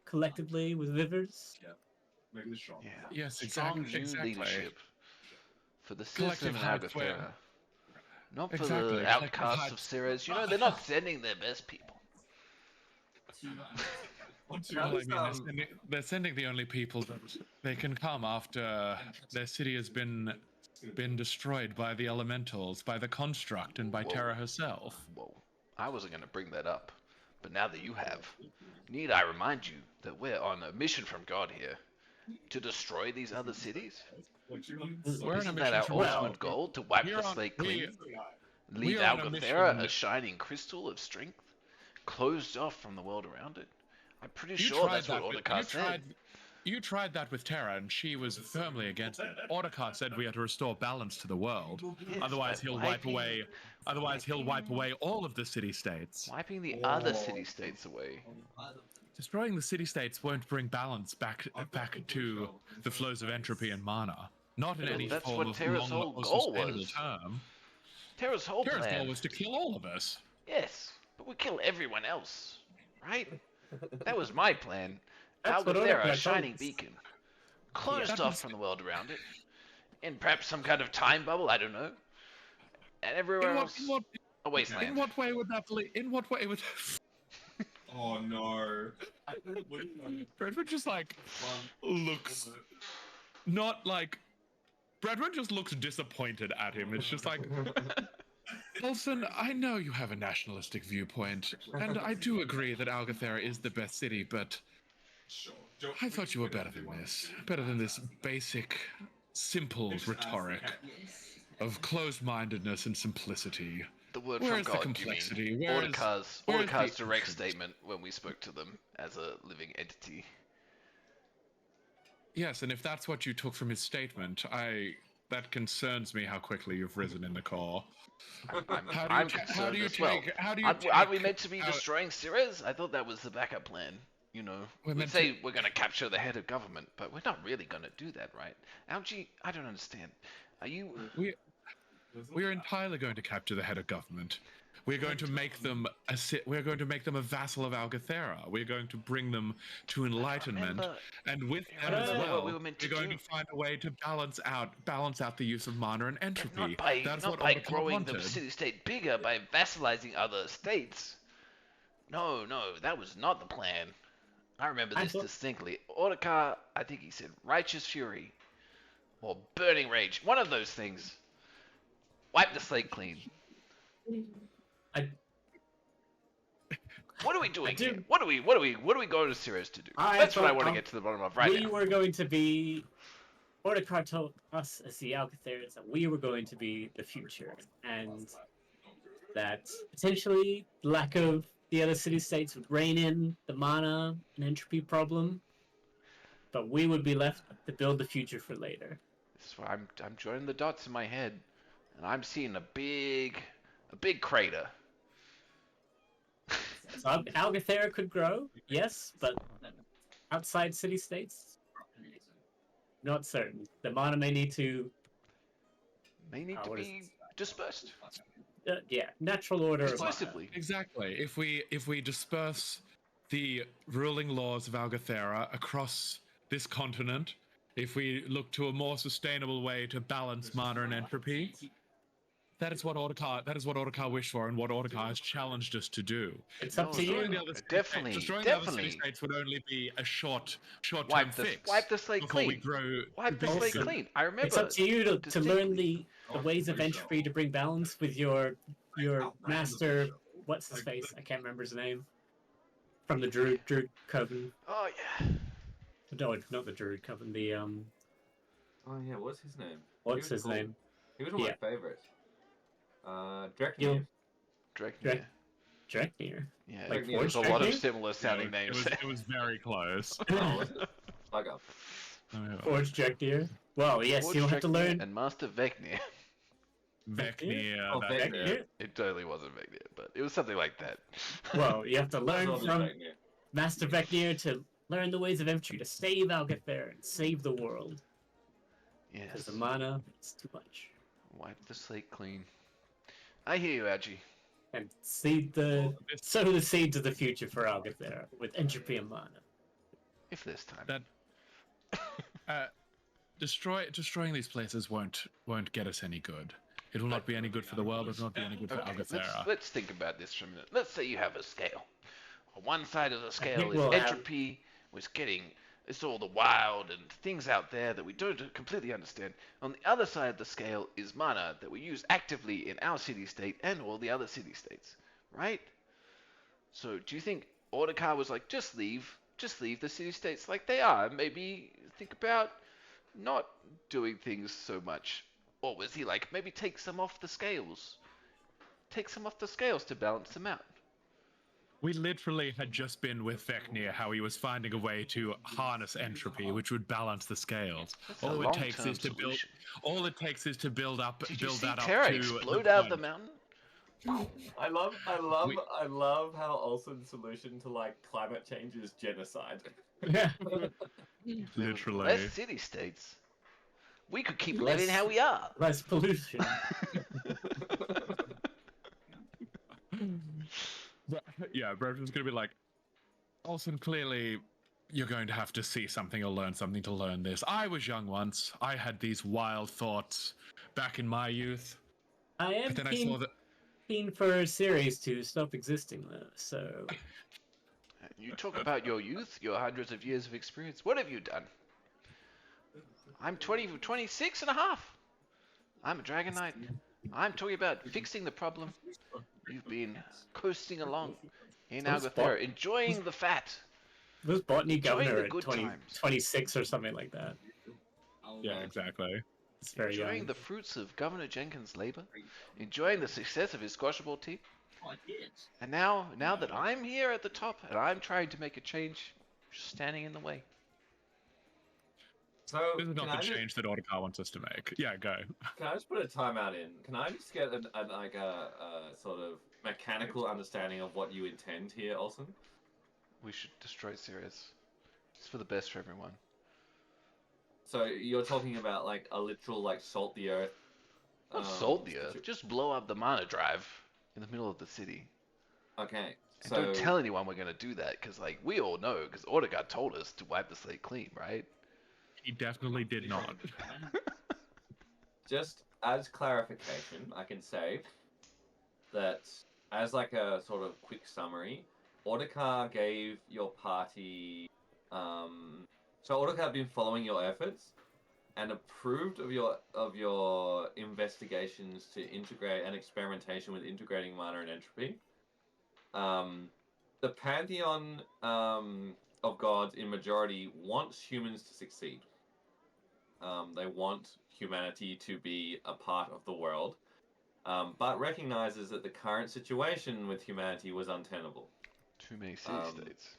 collectively with Vivers. Maybe the shop. Yeah. Yes, Strong exactly. new Exactly. leadership for the Collective system in heights where- Algathera. Not for Exactly, the collective outcasts heights. of Sirius. You know, they're not sending their best people. Well, I mean, they're sending the only people that they can come after their city has been destroyed by the elementals, by the construct, and by Whoa. Terra herself. Whoa. I wasn't going to bring that up. But now that you have, need I remind you that we're on a mission from God here to destroy these other cities? We're on a Isn't that our mission Well, ultimate goal, to wipe we're the on- slate we- clean? we Leave are on a Algathera mission- a shining crystal of strength, closed off from the world around it? I'm pretty You sure tried that's what that with- Ordecar said. You tried that with Terra, and she was firmly against it. Ordecar said we had to restore balance to the world. Yes, Otherwise, by he'll wipe away. Otherwise, he'll wipe away all of the city-states. Wiping the other city-states away. Destroying the city-states won't bring balance back to the flows of entropy and mana. Not in Well, any that's form what of Terra's long whole or goal sustainable was. term. Terra's whole Terra's plan. goal was to kill all of us. Yes, but we kill everyone else, right? That was my plan. That's what Algathera, a Ordecar shining told us. beacon, closed That off was- from the world around it, in perhaps some kind of time bubble. I don't know. And everywhere In what, else, in what, a wasteland. in what way would that? In what way would? Oh no. Bradford just like looks not like. Bradford just looks disappointed at him. It's just like, Olsen, I know you have a nationalistic viewpoint, and I do agree that Algathera is the best city, but I thought you were better than this. Better than this basic, simple rhetoric of closed-mindedness and simplicity. The word Where from is the God, complexity? you mean? Where is- Ordecar's where is the direct emotions? statement when we spoke to them as a living entity. Yes, and if that's what you took from his statement, that concerns me how quickly you've risen in the core. I'm How do you concerned you as well. take? How do you Aren't we take- meant to be how- destroying Ceres? I thought that was the backup plan. You know, We're we meant say we're going to capture the head of government, but we're not really going to do that, right? Algie, I don't understand. Are you? We are entirely going to capture the head of government. We're going to make them we're going to make them a vassal of Algathera. We're going to bring them to enlightenment, Remember- and with that Remember as what well, we were meant to we're going do. to find a way to balance out the use of mana and entropy. Not by, That's not what by Otacon growing the wanted. city-state bigger by vassalizing other states. No, that was not the plan. I remember I this thought- distinctly. Ordecar, I think he said righteous fury or burning rage. One of those things. Wipe the slate clean. I- What are we doing do- here? What are we going to Sirius to do? I That's what I thought, want to get to the bottom of right we now. were going to be. Ordecar told us as the Alcatherians that we were going to be the future, and that potentially the lack of the other city-states would rein in the mana and entropy problem, but we would be left to build the future for later. This is why I'm joining the dots in my head, and I'm seeing a big crater. So Algathera could grow, yes, but outside city-states, not certain. The mana may need to, They need to what is be dispersed natural order of mana. exclusively. Exactly. If we disperse the ruling laws of Algathera across this continent, if we look to a more sustainable way to balance mana and entropy, that is what Ordecar wished for, and what Ordecar has challenged us to do. It's up to Destroying you. the other Definitely, destroying the other definitely. city-states would only be a short-term fix. Wipe the slate before we clean. grow. Wipe the Also, slate clean. I remember. It's up to you to learn distinctly. the ways of entropy to bring balance with your master. What's his face? I can't remember his name. From the Druid Coven. Oh yeah. No, not the Druid Coven. The Oh yeah, what's his name? what's He was his cool. name? He was one of Yeah. my favorites. Dreknir. You'll- Drake. Drake. Dreknir. Yeah, Like there's a Forge lot of Dreknir? similar sounding names. It was very close. Oh, was it? Fuck up. Forge Dreknir. Well, yes, Forge you'll have to Dreknir learn. and Master Vecnir. Vecnir, Oh, that's Vecnir. it. It totally wasn't Vecnir, but it was something like that. Well, you have to learn Well, from Vecnir. Master Vecnir to learn the ways of Entry to save Algather and save the world. Because yes. the mana is too much. Wipe the slate clean. I hear you, Agi. And seed the sow the seeds of the future for Algather with entropy and mana. If there's time. That destroying these places won't get us any good. It will not be any good for the world. It will not be any good for Okay, Algathera. let's think about this for a minute. Let's say you have a scale. On one side of the scale think is we'll have- entropy, it's all the wild and things out there that we don't completely understand. On the other side of the scale is mana that we use actively in our city-state and all the other city-states, right? So do you think Ordecar was like, just leave the city-states like they are, maybe think about not doing things so much? Or was he like, maybe take some off the scales? Take some off the scales to balance them out. We literally had just been with Vecnir, how he was finding a way to harness entropy, which would balance the scales. That's a All it takes long-term is to build. solution. All it takes is to build Did you see that up Terra to explode the out of the point. mountain? I love how Olsen's solution to like climate change is genocide. Yeah. There was Literally. less city-states. We could keep Less- living how we are. Less pollution. Yeah, Brevden's gonna be like, Olsen, clearly you're going to have to see something or learn something to learn this. I was young once. I had these wild thoughts back in my youth. I am But then I saw that keen for a series to stop existing though, so You talk about your youth, your hundreds of years of experience. What have you done? I'm 26 and a half. I'm a Dragon Knight. I'm talking about fixing the problem. You've been coasting along in Who's Algathera, enjoying the fat. was Botany Enjoying governor the at good 20, times. 26 or something like that. yeah, exactly. It's very Enjoying young. the fruits of Governor Jenkins' labor. Enjoying the success of his squash ball team. Oh, I did. And now that I'm here at the top and I'm trying to make a change, you're standing in the way. So This is can not I the just, change that Autocar wants us to make. Yeah, go. can I just put a timeout in? Can I just get a sort of mechanical understanding of what you intend here, Olsen? We should destroy Sirius. It's for the best for everyone. So you're talking about like a literal like salt the earth. Not salt the earth, just blow up the mana drive in the middle of the city. Okay. And So don't tell anyone we're gonna do that, because like we all know, because Ordegar told us to wipe the slate clean, right? He definitely did not. just as clarification, I can say that as like a sort of quick summary, Ordecar gave your party. So Ordecar had been following your efforts and approved of your investigations to integrate and experimentation with integrating mana and entropy. The pantheon of gods in majority wants humans to succeed. They want humanity to be a part of the world, but recognizes that the current situation with humanity was untenable. Too many city-states.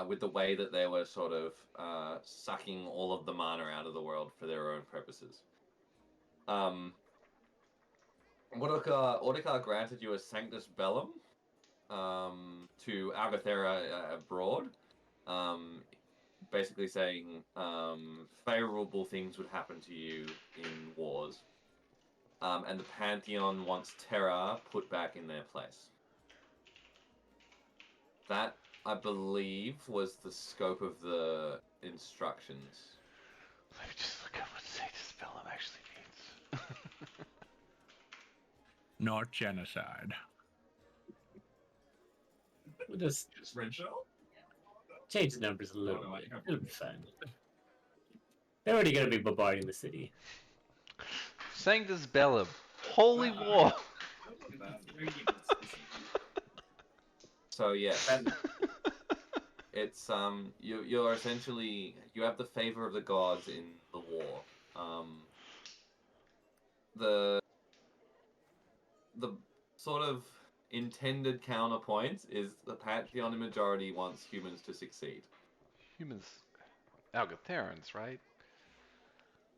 With the way that they were sort of sucking all of the mana out of the world for their own purposes. Ordecar granted you a Sanctus Bellum to Algathera abroad, basically saying favorable things would happen to you in wars. And the Pantheon wants Terra put back in their place. That, I believe, was the scope of the instructions. Let me just look up what Sanctus Bellum actually means. Not genocide. We'll just Red shell? change the numbers a little no, bit. I- It'll be fine. They're already gonna be bombarding the city. Sanctus Bellum. Holy war. Very good solution. So yeah, it's you're essentially you have the favor of the gods in the war. The sort of intended counterpoint is the Pantheon majority wants humans to succeed. Humans, Algotherans, right?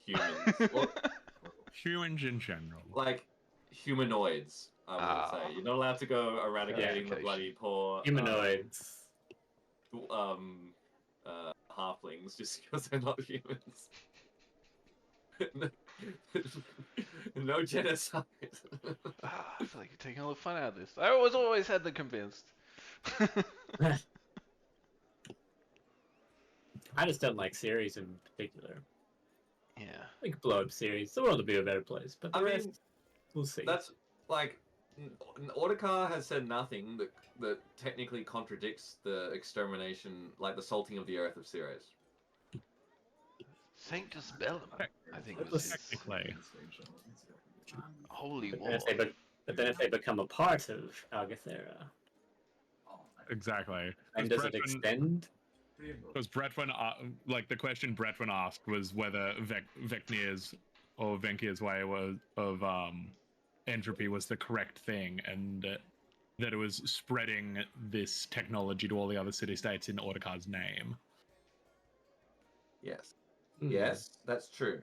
Humans, well, Humans in general. like humanoids, I will say. You're not allowed to go eradicating the Clarification. bloody poor Humanoids. halflings just because they're not humans. No genocide. I feel like you're taking all the fun out of this. I always had them convinced. I just don't like series in particular. Yeah. We could blow up series. The world would be a better place, but the I rest, mean, we'll see. that's like Audikar has said nothing that technically contradicts the extermination, like the salting of the earth of Ceres. Sanctus Bellum, I think That was was his Technically. holy But war. then if they become a part of Algathera, Exactly. and does it extend? Because Bretwin, like the question Bretwin asked was whether Vecnir's or Venkir's way of entropy was the correct thing, and that it was spreading this technology to all the other city-states in Audikar's name. Yes. Hmm. Yes, that's true.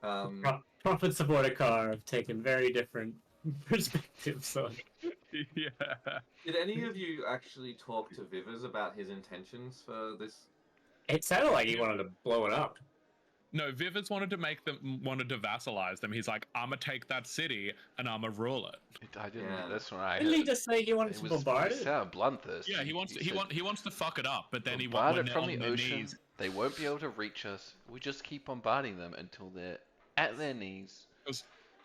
Prophets of Orikar have taken very different perspectives on it. Yeah. Did any of you actually talk to Vivers about his intentions for this? It sounded like he wanted to blow it up. No, Vivers wanted to vassalize them. He's like, I'ma take that city and I'ma rule it. I didn't. Yeah. That's when I Didn't he heard. just say he wanted It to was bombard he it? sounded bloodthirsty. Yeah, he wants to fuck it up, but then bombard when it from they're the on their ocean. knees, They won't be able to reach us. We just keep bombarding them until they're at their knees.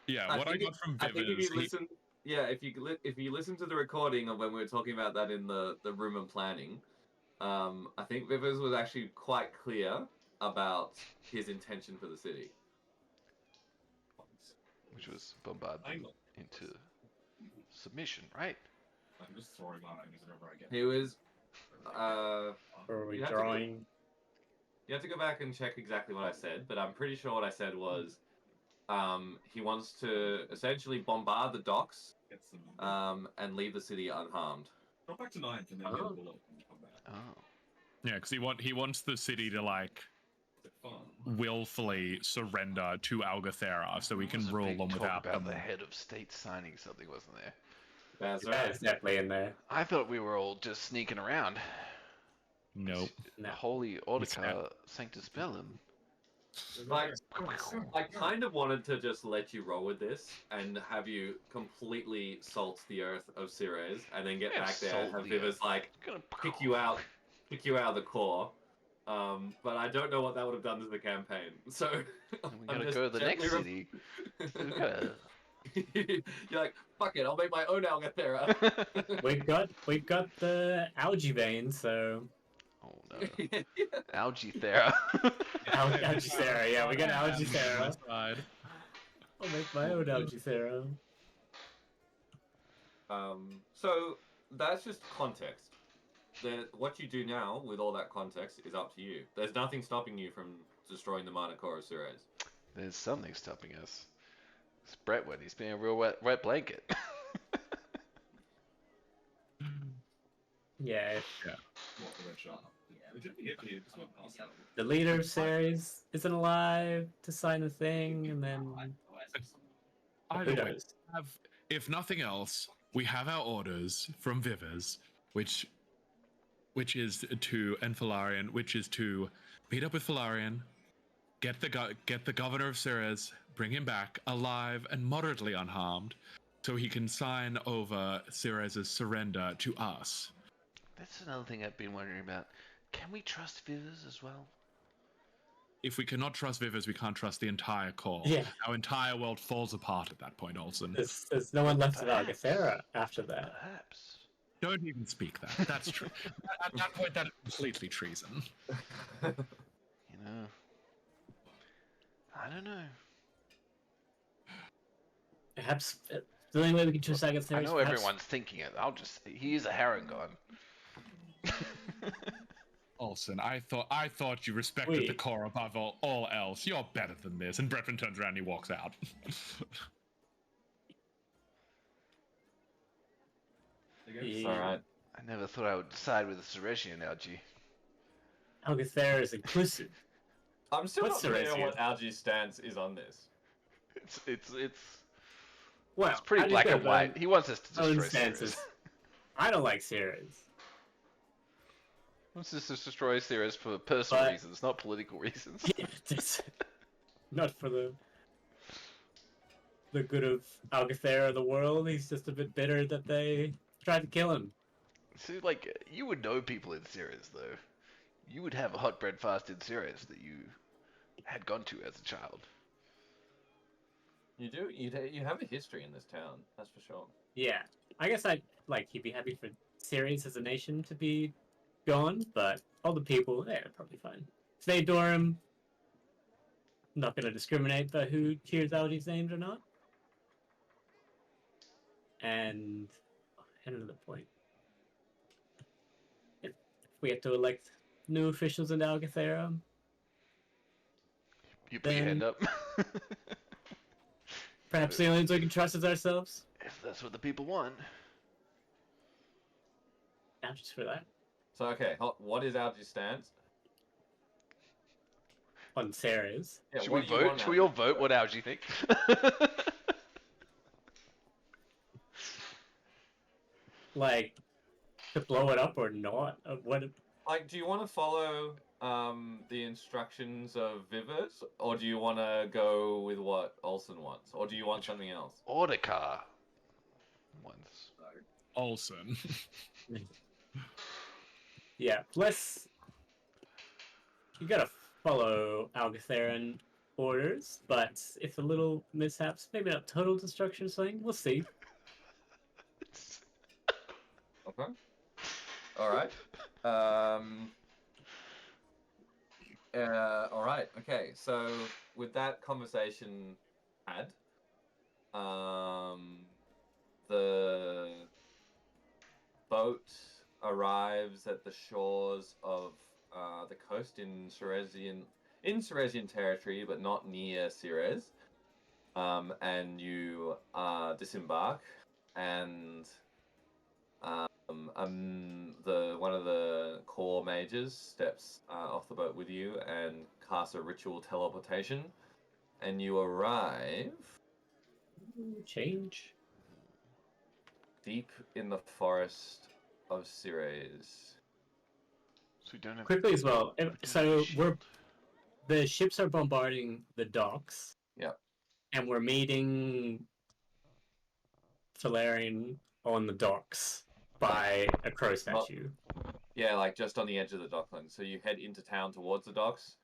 yeah, what I got from I think if Vivers, you listen, if you listen to the recording of when we were talking about that in the room and planning, I think Vivers was actually quite clear about his intention for the city. Which was bombard them into submission, right? I'm just throwing items whenever I get. He was. Or are we You have to go- drawing? You have to go back and check exactly what I said, but I'm pretty sure what I said was, he wants to essentially bombard the docks, Get some. and leave the city unharmed. Go back to 9th and then get a bullet and come back. Oh. yeah, because he wants the city to like Is it fun? willfully surrender to Algathera so we There can was a rule big them talk without about them. the head of state signing something, wasn't there? That's Yeah, right. it's definitely in there. I thought we were all just sneaking around. Nope. No. Holy Audicar Sanctus Bellum. Like, I kind of wanted to just let you roll with this and have you completely salt the earth of Ceres, and then get Yeah, back there salt and have the Vivers earth. like Gonna pick you out of the core. But I don't know what that would have done to the campaign. So And we I'm gotta just go to the next gently city. We gotta... You're like, fuck it, I'll make my own Algathera. We've got the algae vein, so Oh no. Algathera. Algathera. Yeah, we got Algathera. Side. I'll make my own Algathera. So that's just context. What you do now with all that context is up to you. There's nothing stopping you from destroying the minor core of Ceres. There's something stopping us. It's Brentwood. He's being a real wet blanket. Yeah, What the red shot? Yeah, it didn't get me. It's not possible. the leader of Ceres isn't alive to sign the thing, and then Either who way, knows? if nothing else, we have our orders from Vivers, which is to Falarian, which is to meet up with Falarian, get the governor of Ceres, bring him back alive and moderately unharmed, so he can sign over Ceres' surrender to us. That's another thing I've been wondering about. Can we trust Vivers as well? If we cannot trust Vivers, we can't trust the entire core. Yeah. Our entire world falls apart at that point, Olsen. There's no one left of Perhaps. Algathera after that. Perhaps. Don't even speak that. That's true. At that point, that is completely treason. You know. I don't know. Perhaps the only way we can trust Algathera I is know perhaps everyone's thinking it. He is a Harangon. Olsen, I thought you respected Wait. the core above all else. You're better than this. And Brevin turns around and he walks out. It's alright. I never thought I would side with the Seresian algae. Algathera is inclusive. I'm still What's not clear Seresian? what Algie's stance is on this. It's Well, pretty Alga's black got and white. his He wants us to own destroy stances. Ceres. I don't like Ceres. He wants us to destroy Ceres for personal But- reasons, not political reasons. Yeah, it's not for the good of Algathera or the world. He's just a bit bitter that they tried to kill him. See, like, you would know people in Ceres, though. You would have a hot bread fast in Ceres that you had gone to as a child. You do. You have a history in this town. That's for sure. Yeah, I guess he'd be happy for Ceres as a nation to be gone, but all the people, they're probably fine. If they adore him, not gonna discriminate by who cheers Alga's names or not. And another point. If we have to elect new officials in Algathera, You put your Then- hand up. perhaps the only ones we can trust is ourselves. If that's what the people want. Now, just for that. So okay, what is Algie's stance? On Ceres. Yeah, Should what we do you vote? want Should we Algie all to vote do? what Algie think? Like, to blow it up or not? What? Like, do you want to follow the instructions of Vivers, or do you want to go with what Olsen wants, or do you want something else? Order once. Olsen. Yeah, let's. You gotta follow Algatheran orders, but if a little mishaps, maybe not total destruction or something, we'll see. Okay. All right. All right. Okay. So with that conversation had, the boat arrives at the shores of the coast in Ceresian territory, but not near Ceres. And you disembark, and one of the core mages steps off the boat with you and casts a ritual teleportation, and you arrive Change. deep in the forest of Ceres. So we don't have Quickly as well. we don't have a So shield. the ships are bombarding the docks. Yep. And we're meeting Valerian on the docks by a crow statue. Yeah, like just on the edge of the dockland. So you head into town towards the docks,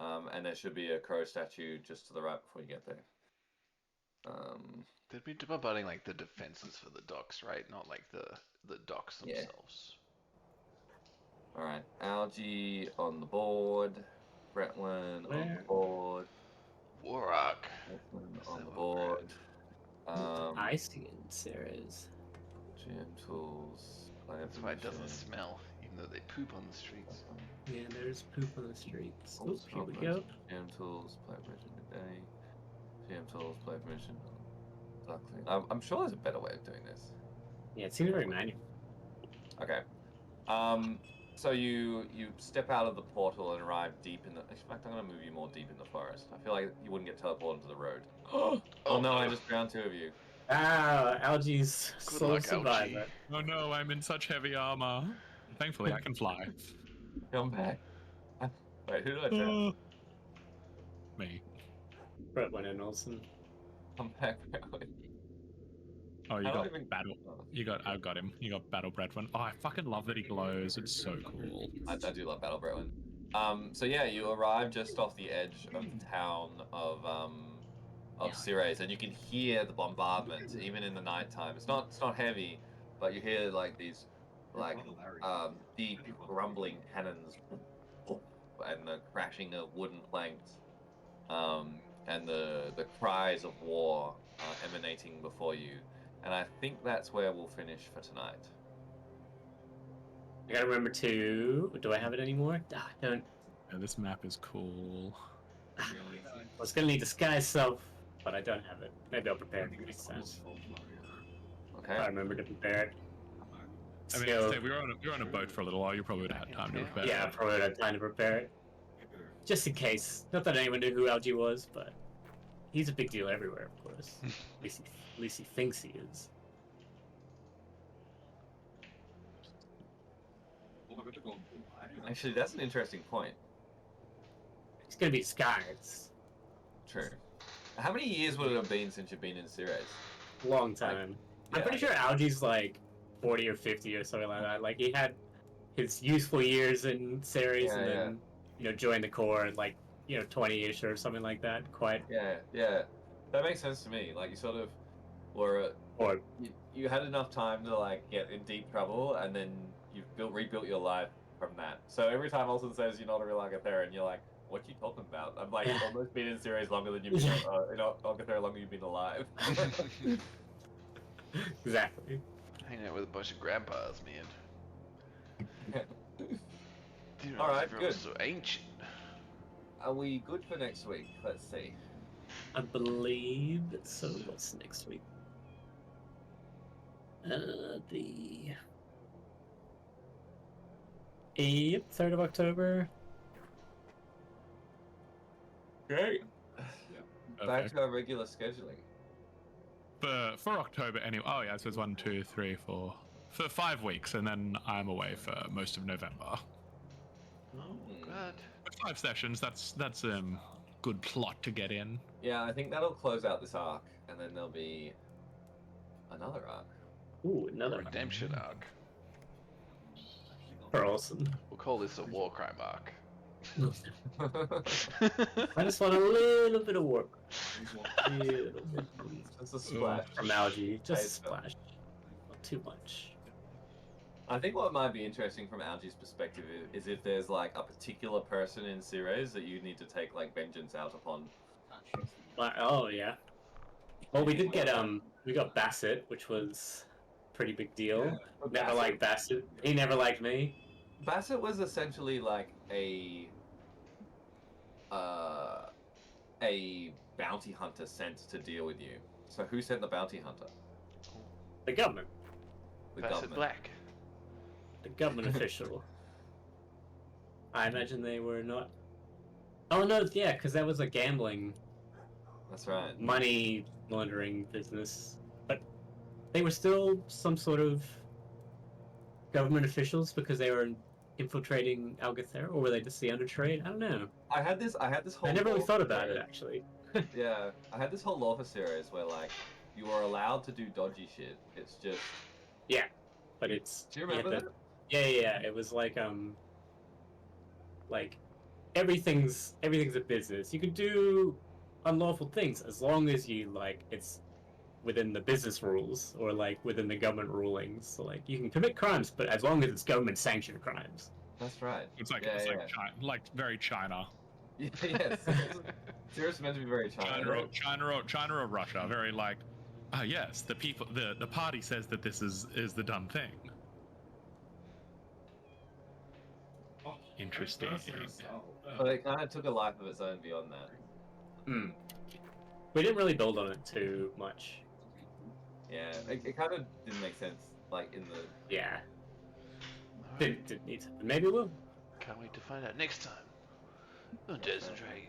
and there should be a crow statue just to the right before you get there. They'd be bombarding like the defenses for the docks, right? Not like the docks Yeah. themselves. All right, Algie on the board, Bretwin on the Where? board, Warrock. Bretwin on the Seven board. I see in Ceres. GM tools. That's why it doesn't smell, even though they poop on the streets. Yeah, there's poop on the streets. Oh, Tools, here we operation, go. GM tools, play permission today. GM tools, play permission. Duckling. I'm sure there's a better way of doing this. Yeah, it seems very manual. Okay. So you step out of the portal and arrive deep in the. In fact, I'm gonna move you more deep in the forest. I feel like you wouldn't get teleported to the road. Oh no! I just drowned two of you. Ah, Algae's Good sole luck, Algae. survivor. Oh no, I'm in such heavy armor. Thankfully, I can fly. Come back. Wait, who did I drown? Me. Bretwin and Olsen. Come back, Bradley. Oh, you I don't got even- battle. I got him. You got battle Bradwin. Oh, I fucking love that he glows. It's so cool. I do love Battle Bretwin. So yeah, you arrive just off the edge of the town of Ceres, and you can hear the bombardment even in the nighttime. It's not heavy, but you hear like these deep rumbling cannons and the crashing of wooden planks, and the cries of war emanating before you. And I think that's where we'll finish for tonight. I gotta remember to. Do I have it anymore? Ah, I don't. Yeah, this map is cool. I was gonna need disguise self, but I don't have it. Maybe I'll prepare it next time. Okay. If I remember to prepare it. I mean, So, say we were on a boat for a little while. You probably would have had time to prepare. yeah, I probably would have time to prepare it. Just in case. Not that anyone knew who Algie was, but he's a big deal everywhere, of course. At least he thinks he is. Actually, that's an interesting point. He's gonna be disguised. True. How many years would it have been since you've been in Ceres? Long time. I'm yeah. pretty sure Algie's like 40 or 50 or something like that. Like he had his useful years in Ceres Yeah, and then, you know, joined the Corps at like, you know, 20-ish or something like that. Quite. Yeah. That makes sense to me. Like you sort of were, Or you had enough time to like get in deep trouble, and then you've rebuilt your life from that. So every time Olsen says you're not a real Agatherian, you're like, what you talking about? I'm like almost been in Ceres longer than you've been in Agathera longer you've been alive. exactly. Hanging out with a bunch of grandpas, man. Didn't All realize right, everyone was good. so ancient. Are we good for next week? Let's see. I believe so. What's next week? The 3rd of October. Great. Back Okay. to our regular scheduling. For October anyway. Oh yeah, so it's 1, 2, 3, 4 for 5 weeks, and then I'm away for most of November. Oh, God. With 5 sessions, that's good plot to get in. Yeah, I think that'll close out this arc, and then there'll be another arc. ooh, another one Redemption arc. for Olsen. We'll call this a war crime arc. I just want a little bit of work. Little bit Just a splash. from Algie. Just a Taste of- splash. Not too much. I think what might be interesting from Algie's perspective is if there's like a particular person in Ceres that you need to take like vengeance out upon. Oh yeah. Well, we did get we got Bassett, which was a pretty big deal. Never Bassett- liked Bassett. He never liked me. Bassett was essentially like a bounty hunter sent to deal with you. So who sent the bounty hunter? The government. The Bassett government. Black. The government official. I imagine they were not. Oh no, yeah, because that was a gambling, That's right. money laundering business. But they were still some sort of government officials because they were infiltrating Algathera, or were they just the undertrade? I don't know. I had this whole. I never really law thought for about it Ceres. actually. Yeah, I had this whole law for Ceres where like you were allowed to do dodgy shit. It's just. Yeah, but it's. Do you remember yeah, that? Yeah. It was like everything's a business. You can do unlawful things as long as you like it's within the business rules or like within the government rulings. So like you can commit crimes, but as long as it's government sanctioned crimes. That's right. It's like Yeah, it's yeah. like China, like very China. Yes. Ceres is meant to be very China. China or Russia. Very like, yes, the people, the party says that this is the done thing. Interesting. But it kind of took a life of its own beyond that. Hmm. We didn't really build on it too much. Yeah, it kind of didn't make sense. Like in the. Yeah, Alright. didn't need to. Maybe we'll. Can't wait to find out next time on Desert Rays.